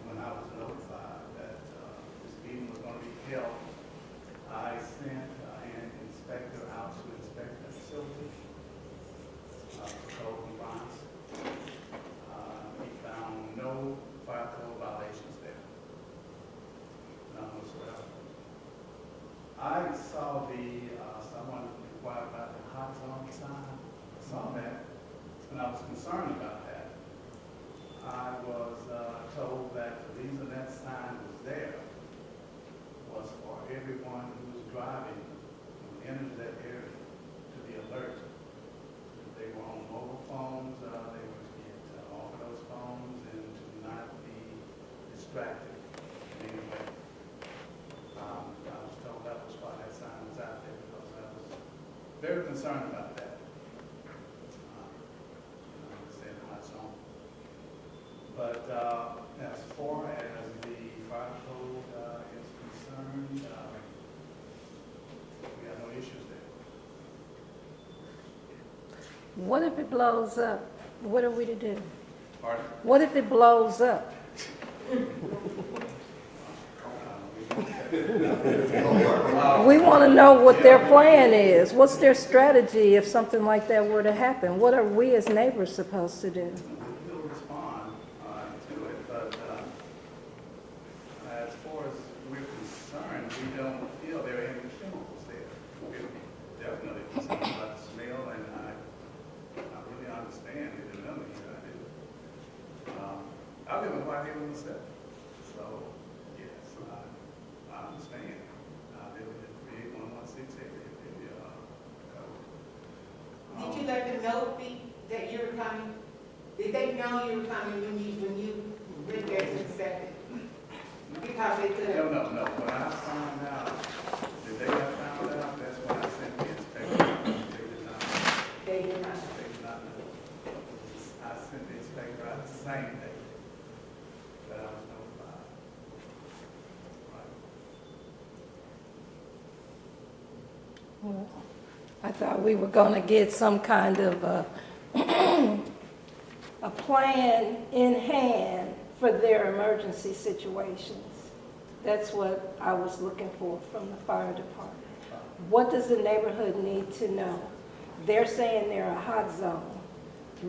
When I was notified that this meeting was going to be held, I sent an inspector out to inspect the facility for code compliance. He found no fire code violations there, none whatsoever. I saw someone inquired about the hot zone sign. I saw that, and I was concerned about that. I was told that the reason that sign was there was for everyone who was driving, who enters that area, to be alert. If they were on mobile phones, they were to get off of those phones and to not be distracted in any way. I was told that was why that sign was out there, because I was very concerned about that. Hot zone. But as far as the fire code is concerned, we have no issues there. What if it blows up? What are we to do? Pardon? What if it blows up? We We want to know what their plan is. What's their strategy if something like that were to happen? What are we as neighbors supposed to do? We'll respond to it, but as far as we're concerned, we don't feel there are any chemicals there. We're definitely concerned about the smell, and I really understand it, and I do. I live in White Haven myself, so yes, I understand. I live in the 38116 area. Did you let them know that you were coming? Did they know you were coming when you went there to inspect it? Because they could have. No. When I found out, the day I found out, that's when I sent the inspector. They did not. They did not know. I sent the inspector out the same day that I was notified. Right. Well, I thought we were going to get some kind of a plan in hand for their emergency situations. That's what I was looking for from the fire department. What does the neighborhood need to know? They're saying they're a hot zone.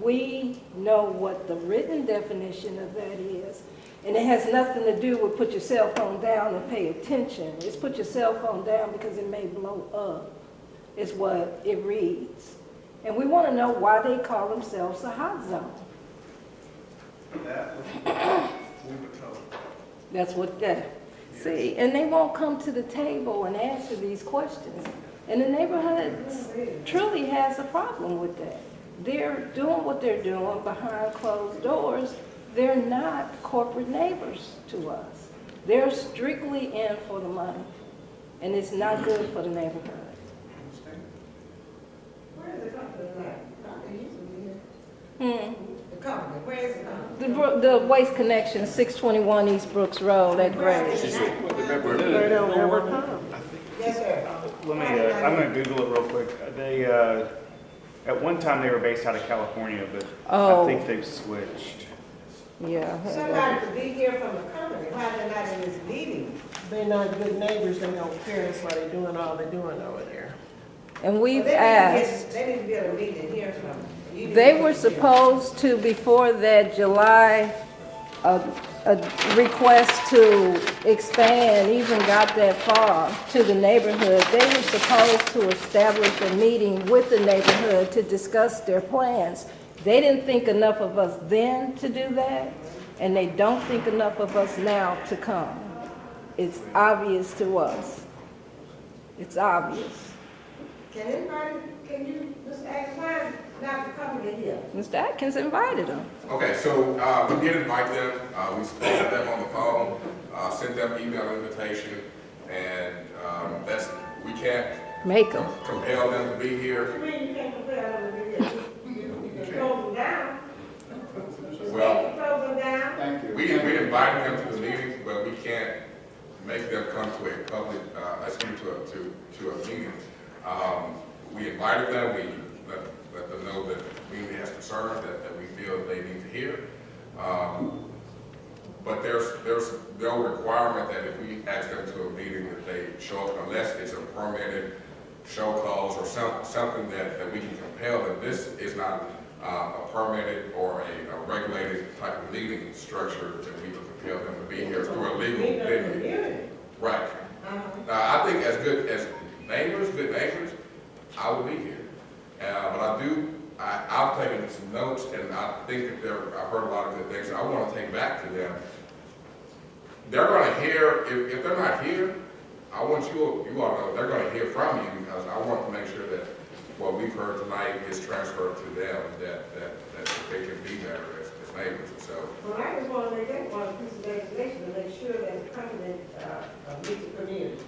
We know what the written definition of that is, and it has nothing to do with put your cell phone down and pay attention. It's put your cell phone down because it may blow up, is what it reads. And we want to know why they call themselves a hot zone. That was what we were told. That's what that, see, and they won't come to the table and answer these questions. And the neighborhood truly has a problem with that. They're doing what they're doing behind closed doors. They're not corporate neighbors to us. They're strictly in for the money, and it's not good for the neighborhood. Where is the company at? Company used to be here. The company, where is the company? The Waste Connection, 621 East Brooks Road at Grace. They don't ever come. Yes, sir. Let me, I'm gonna Google it real quick. They, at one time they were based out of California, but I think they've switched. Yeah. Somebody could be here from the company, why they're not in this meeting? They're not good neighbors, they don't care, that's why they're doing all they're doing over there. And we've Well, asked. they need to be able to meet and hear from them. They were supposed to, before that July request to expand even got that far to the neighborhood, they were supposed to establish a meeting with the neighborhood to discuss their plans. They didn't think enough of us then to do that, and they don't think enough of us now to come. It's obvious to us. It's obvious. Can you just ask why not the company here? Mr. Atkins invited them. Okay, so we did invite them. We spoke to them on the phone, sent them email invitation, and we can't Make them. compel them to be here. What do you mean you can't compare them to be here? You can close them down. Well, You can close them down. Thank you. we invited them to the meeting, but we can't make them come to a public, to a meeting. We invited them, we let them know that the community has concerns that we feel they need to hear. But there's no requirement that if we ask them to a meeting that they show up unless it's a permitted show cause or something that we can compel them. This is not a permitted or a regulated type of meeting structure that we can compel them to be here through a legal venue. Right. Now, I think as good neighbors, I will be here. But I've taken some notes, and I think that I've heard a lot of good things. I want to take back to them. They're going to hear, if they're not here, I want you all to know they're going to hear from you, because I want to make sure that what we've heard tonight is transferred to them, that they can be there as neighbors. So. Well, I just want to make that one piece of legislation to make sure that the company meets the community.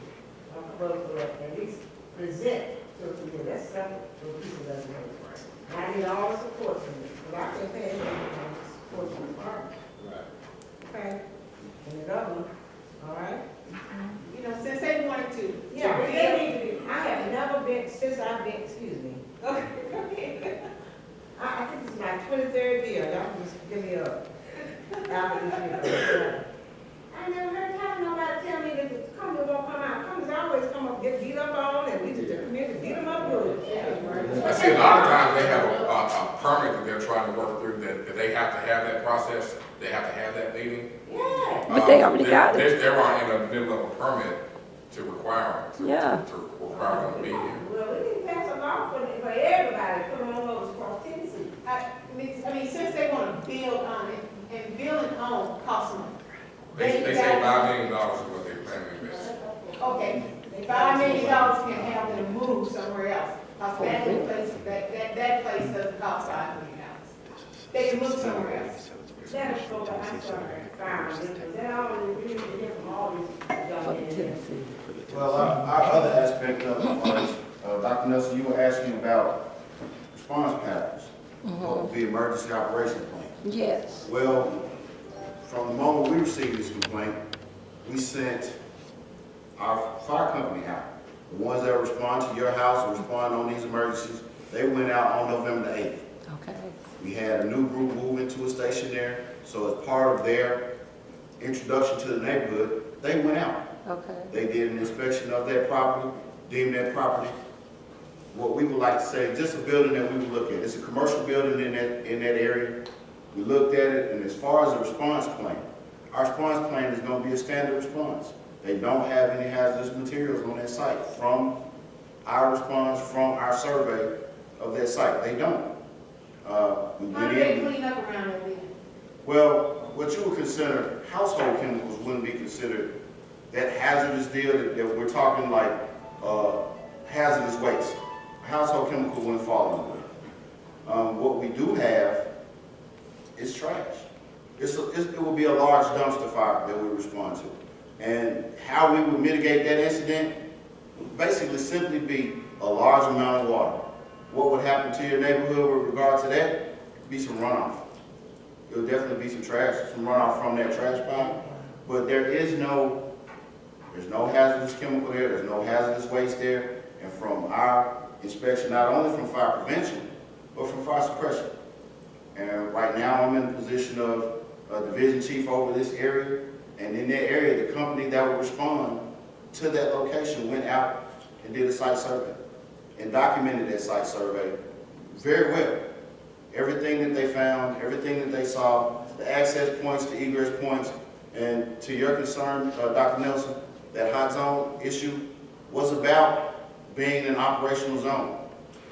At least present to the community. That's something to a piece of legislation. I need all the support from you, but I can't pay anything for support from the department. Right. Okay? And the government, all right? You know, since they wanted to. Yeah, but they need to be, I have never been, since I've been, excuse me. Okay. I think this is my 23rd year, y'all can just give me a, after this year. I never heard nobody tell me that the company See, a lot of times they have a permit that they're trying to work through, that they have to have that process, they have to have that meeting. Yeah. But they already got it. They are in the middle of a permit to require them, Yeah. to require them to be here. Well, we need to pass a law for everybody, put them on those across Tennessee. I mean, since they want to build on it, and building on costs money. They say $5 million is what they plan to invest. Okay, $5 million can have them move somewhere else. Because that place doesn't cost $5 million. They can move somewhere else. That is for the, I'm sorry, is that all we really hear from all these young men? Well, our other aspect of it was, Dr. Nelson, you were asking about response patterns, what would be emergency operation plan. Yes. Well, from the moment we received this complaint, we sent our fire company out. The ones that respond to your house or respond on these emergencies, they went out on November the 8th. Okay. We had a new group move into a station there, so as part of their introduction to the neighborhood, they went out. Okay. They did an inspection of that property, deemed that property, what we would like to say, just a building that we would look at. It's a commercial building in that area. We looked at it, and as far as the response plan, our response plan is going to be a standard response. They don't have any hazardous materials on that site from our response, from our survey of that site. They don't. How do they clean up around there? Well, what you would consider household chemicals wouldn't be considered that hazardous deal that we're talking like hazardous waste. Household chemical wouldn't fall into it. What we do have is trash. It will be a large dumpster fire that we respond to. And how we would mitigate that incident would basically simply be a large amount of water. What would happen to your neighborhood with regard to that? Be some runoff. It would definitely be some runoff from that trash pile. But there's no hazardous chemical there, there's no hazardous waste there. And from our inspection, not only from fire prevention, but from fire suppression. And right now I'm in the position of a division chief over this area. And in that area, the company that would respond to that location went out and did a site survey and documented that site survey very well. Everything that they found, everything that they saw, the access points, the egress points, and to your concern, Dr. Nelson, that hot zone issue was about being an operational zone,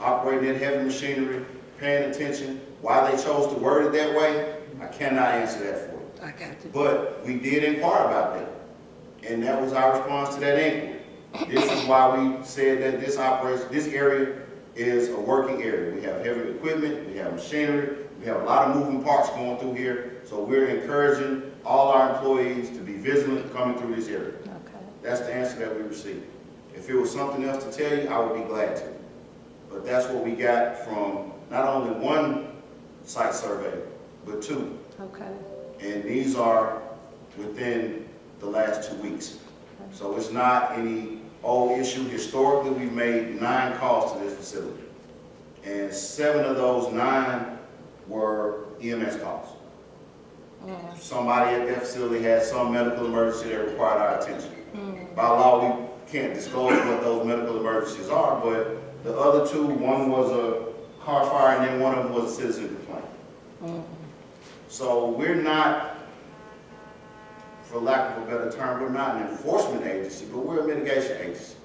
operating in heavy machinery, paying attention. Why they chose to word it that way, I cannot answer that for you. I got you. But we did inquire about that, and that was our response to that inquiry. This is why we said that this area is a working area. We have heavy equipment, we have machinery, we have a lot of moving parts going through here, so we're encouraging all our employees to be vigilant coming through this area. Okay. That's the answer that we received. If it was something else to tell you, I would be glad to. But that's what we got from not only one site survey, but two. Okay. And these are within the last 2 weeks. So it's not any old issue. Historically, we've made 9 calls to this facility. And 7 of those 9 were EMS calls. Somebody at that facility had some medical emergency that required our attention. By law, we can't disclose what those medical emergencies are, but the other 2, one was a car fire and then one of them was a citizen complaint. So we're not, for lack of a better term, we're not an enforcement agency, but we're a mitigation agency.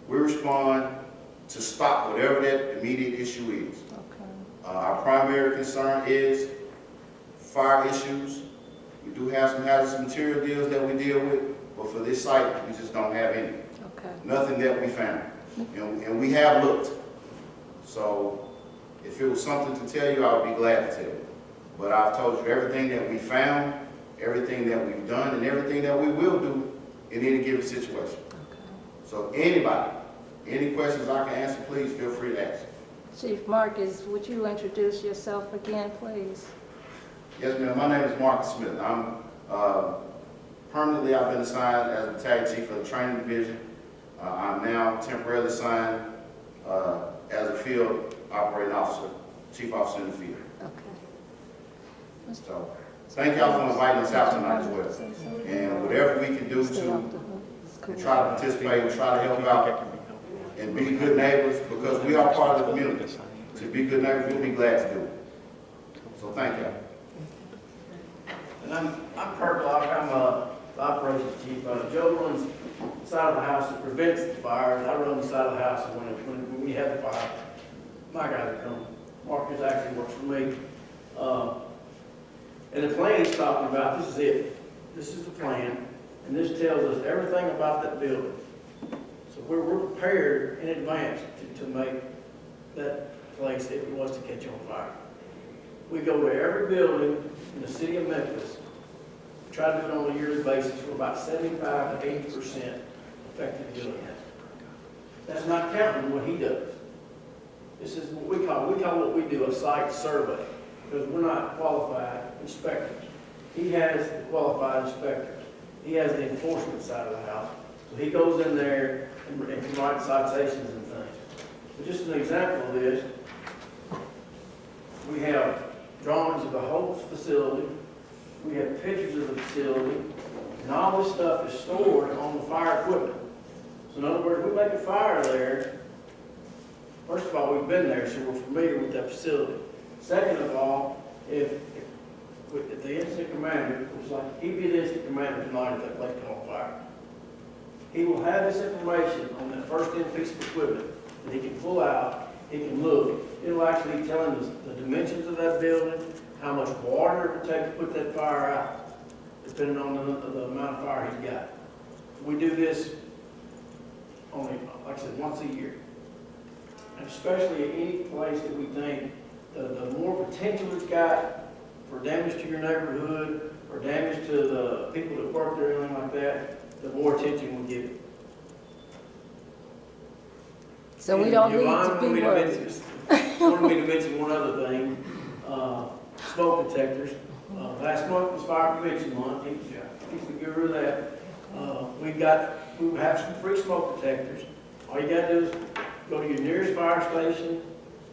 We respond to stop whatever that immediate issue is. Okay. Our primary concern is fire issues. We do have some hazardous material deals that we deal with, but for this site, we just don't have any. Okay. Nothing that we found. And we have looked. So if it was something to tell you, I would be glad to tell you. But I've told you everything that we found, everything that we've done, and everything that we will do in any given situation. Okay. So anybody, any questions I can answer, please feel free to ask. Chief Marcus, would you introduce yourself again, please? Yes, ma'am. My name is Marcus Smith. I'm permanently, I've been assigned as battalion chief of the training division. I'm now temporarily assigned as a field operating officer, chief officer in the field. Okay. So thank y'all for inviting us out tonight as well. And whatever we can do to try to participate, try to help out and be good neighbors, because we are part of the community. to be good neighbors, we'll be glad to do it. So thank you. And I'm Kirk Locke, I'm the operations chief. Joe runs the side of the house that prevents the fire, and I run the side of the house when we have the fire. My guys come. Marcus actually works for me. And the plan he's talking about, this is it. This is the plan, and this tells us everything about that building. So we're prepared in advance to make that place if it was to catch on fire. We go to every building in the city of Memphis, try to do it on a yearly basis. We're about 75 to 80% effective doing that. That's not counting what he does. This is what we call what we do a site survey, because we're not qualified inspectors. He has the qualified inspectors. He has the enforcement side of the house. So he goes in there and can write citations and things. But just an example of this, we have drawings of the whole facility. We have pictures of the facility. And all this stuff is stored on the fire equipment. So in other words, we make a fire there. First of all, we've been there, so we're familiar with that facility. Second of all, if the incident commander was like, he'd be the incident commander tonight if that place caught on fire. He will have this information on that first-in piece of equipment that he can pull out, he can look. It'll actually tell him the dimensions of that building, how much water it would take to put that fire out, depending on the amount of fire he's got. We do this only, like I said, once a year. And especially at any place that we think the more potential it's got for damage to your neighborhood or damage to the people that work there or anything like that, the more attention we give it. So we don't need to be worried. Wanted me to mention one other thing, smoke detectors. Last month was Fire Prevention Month. He's the guru of that. We have some free smoke detectors. All you gotta do is go to your nearest fire station.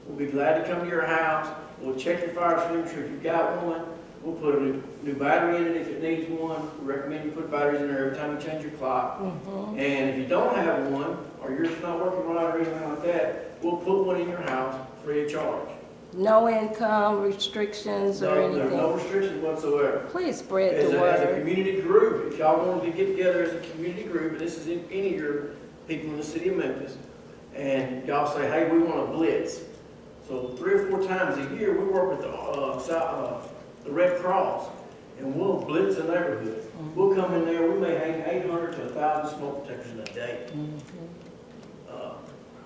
We'll be glad to come to your house. We'll check your fire extinguisher if you've got one. We'll put a new battery in it if it needs one. We recommend you put batteries in there every time you change your clock. And if you don't have one, or yours is not working right or anything like that, we'll put one in your house free of charge. No income restrictions or anything? There's no restrictions whatsoever. Please spread As the a word. community group, if y'all wanted to get together as a community group, and this is in any of your people in the city of Memphis, and y'all say, hey, we want a blitz. So 3 or 4 times a year, we work with the Red Cross, and we'll blitz the neighborhood. We'll come in there, we may hang 800 to 1,000 smoke detectors in a day.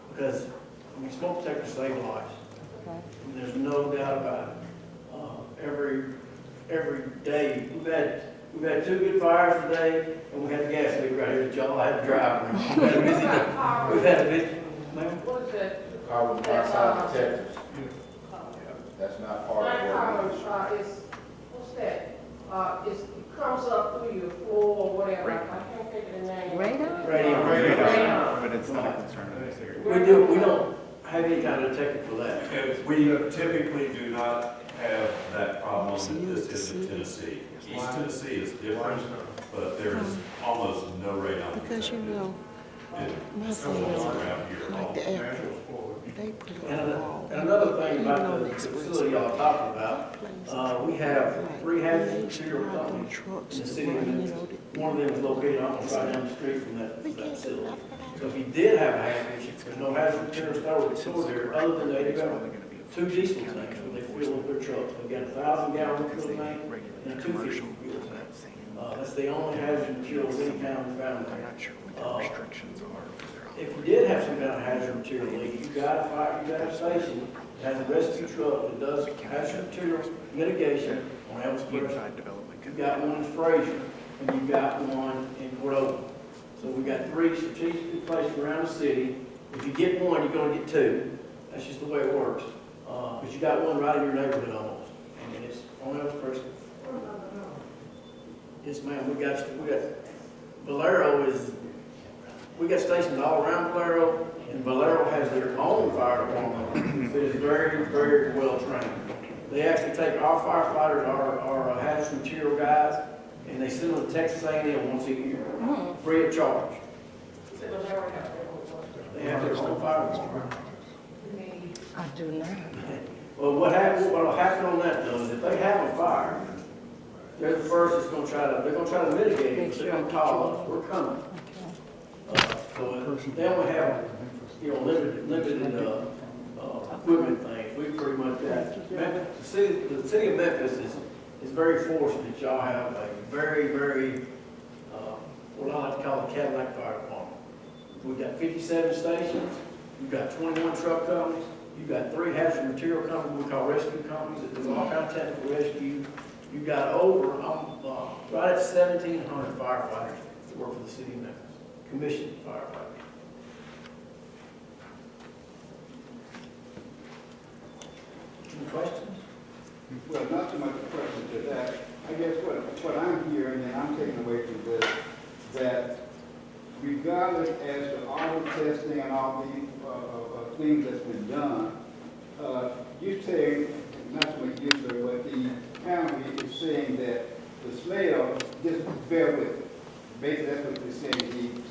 Because, I mean, smoke detectors save lives. And there's no doubt about it. Every day, we've had 2 good fires today, and we had a gas leak right here that y'all had to drive around. We've had a busy day. We've had a busy, ma'am? What is that? Carbon dioxide detectors. That's not part of what we do. What's that? It comes up through your floor or whatever. I can't think of the name. Radar? Radio. But it's not a concern in this area. We don't have any kind of detector for that. We typically do not have that problem that this is in Tennessee. East Tennessee is different, but there's almost no radon. Because you know, my thing is, like the airport, they put it And on. another thing about the facility y'all talking about, we have 3 hazardous material companies in the city of Memphis. One of them is located almost right down the street from that facility. So if you did have a hazard issue, there's no hazardous material stored there other than they got 2 diesel tanks where they fill up their trucks. They've got a 1,000-gallon fuel tank and a 250 fuel tank. That's the only hazardous material of any kind we found there. If you did have some kind of hazardous material leak, you got a station that has a rescue truck that does hazardous material mitigation on Ellis Square. You've got one in Fraser, and you've got one in Cordova. So we've got 3 strategically placed around the city. If you get one, you're going to get 2. That's just the way it works. Because you got one right in your neighborhood almost, and it's on Ellis Square. Yes, ma'am. We got Valero is. We got stations all around Valero, and Valero has their own fire department that is very, very well trained. They actually take our firefighters, our hazardous material guys, and they send them to Texas A&M once a year, free of charge. They have their own fire department. I do not. Well, what'll happen on that though is if they have a fire, they're the first that's they're gonna try to mitigate it, but they're gonna call us, we're coming. So then we have, limited, equipment things, we pretty much got. The city of Memphis is very fortunate that y'all have a very, what I like to call the Cadillac Fire Department. We've got 57 stations, you've got 21 truck companies, you've got 3 hazardous material companies we call rescue companies that do all kinds of technical rescue. You've got over, right at 1,700 firefighters that work for the city of Memphis, commissioned firefighters. Any questions? Well, not so much a question to that. I guess what I'm hearing and I'm taking away from this, that regardless as to all the testing and all the things that's been done, you're saying, not so much you, sir, but the county is saying that the smell, just bear with it. Basically, that's what they're saying, the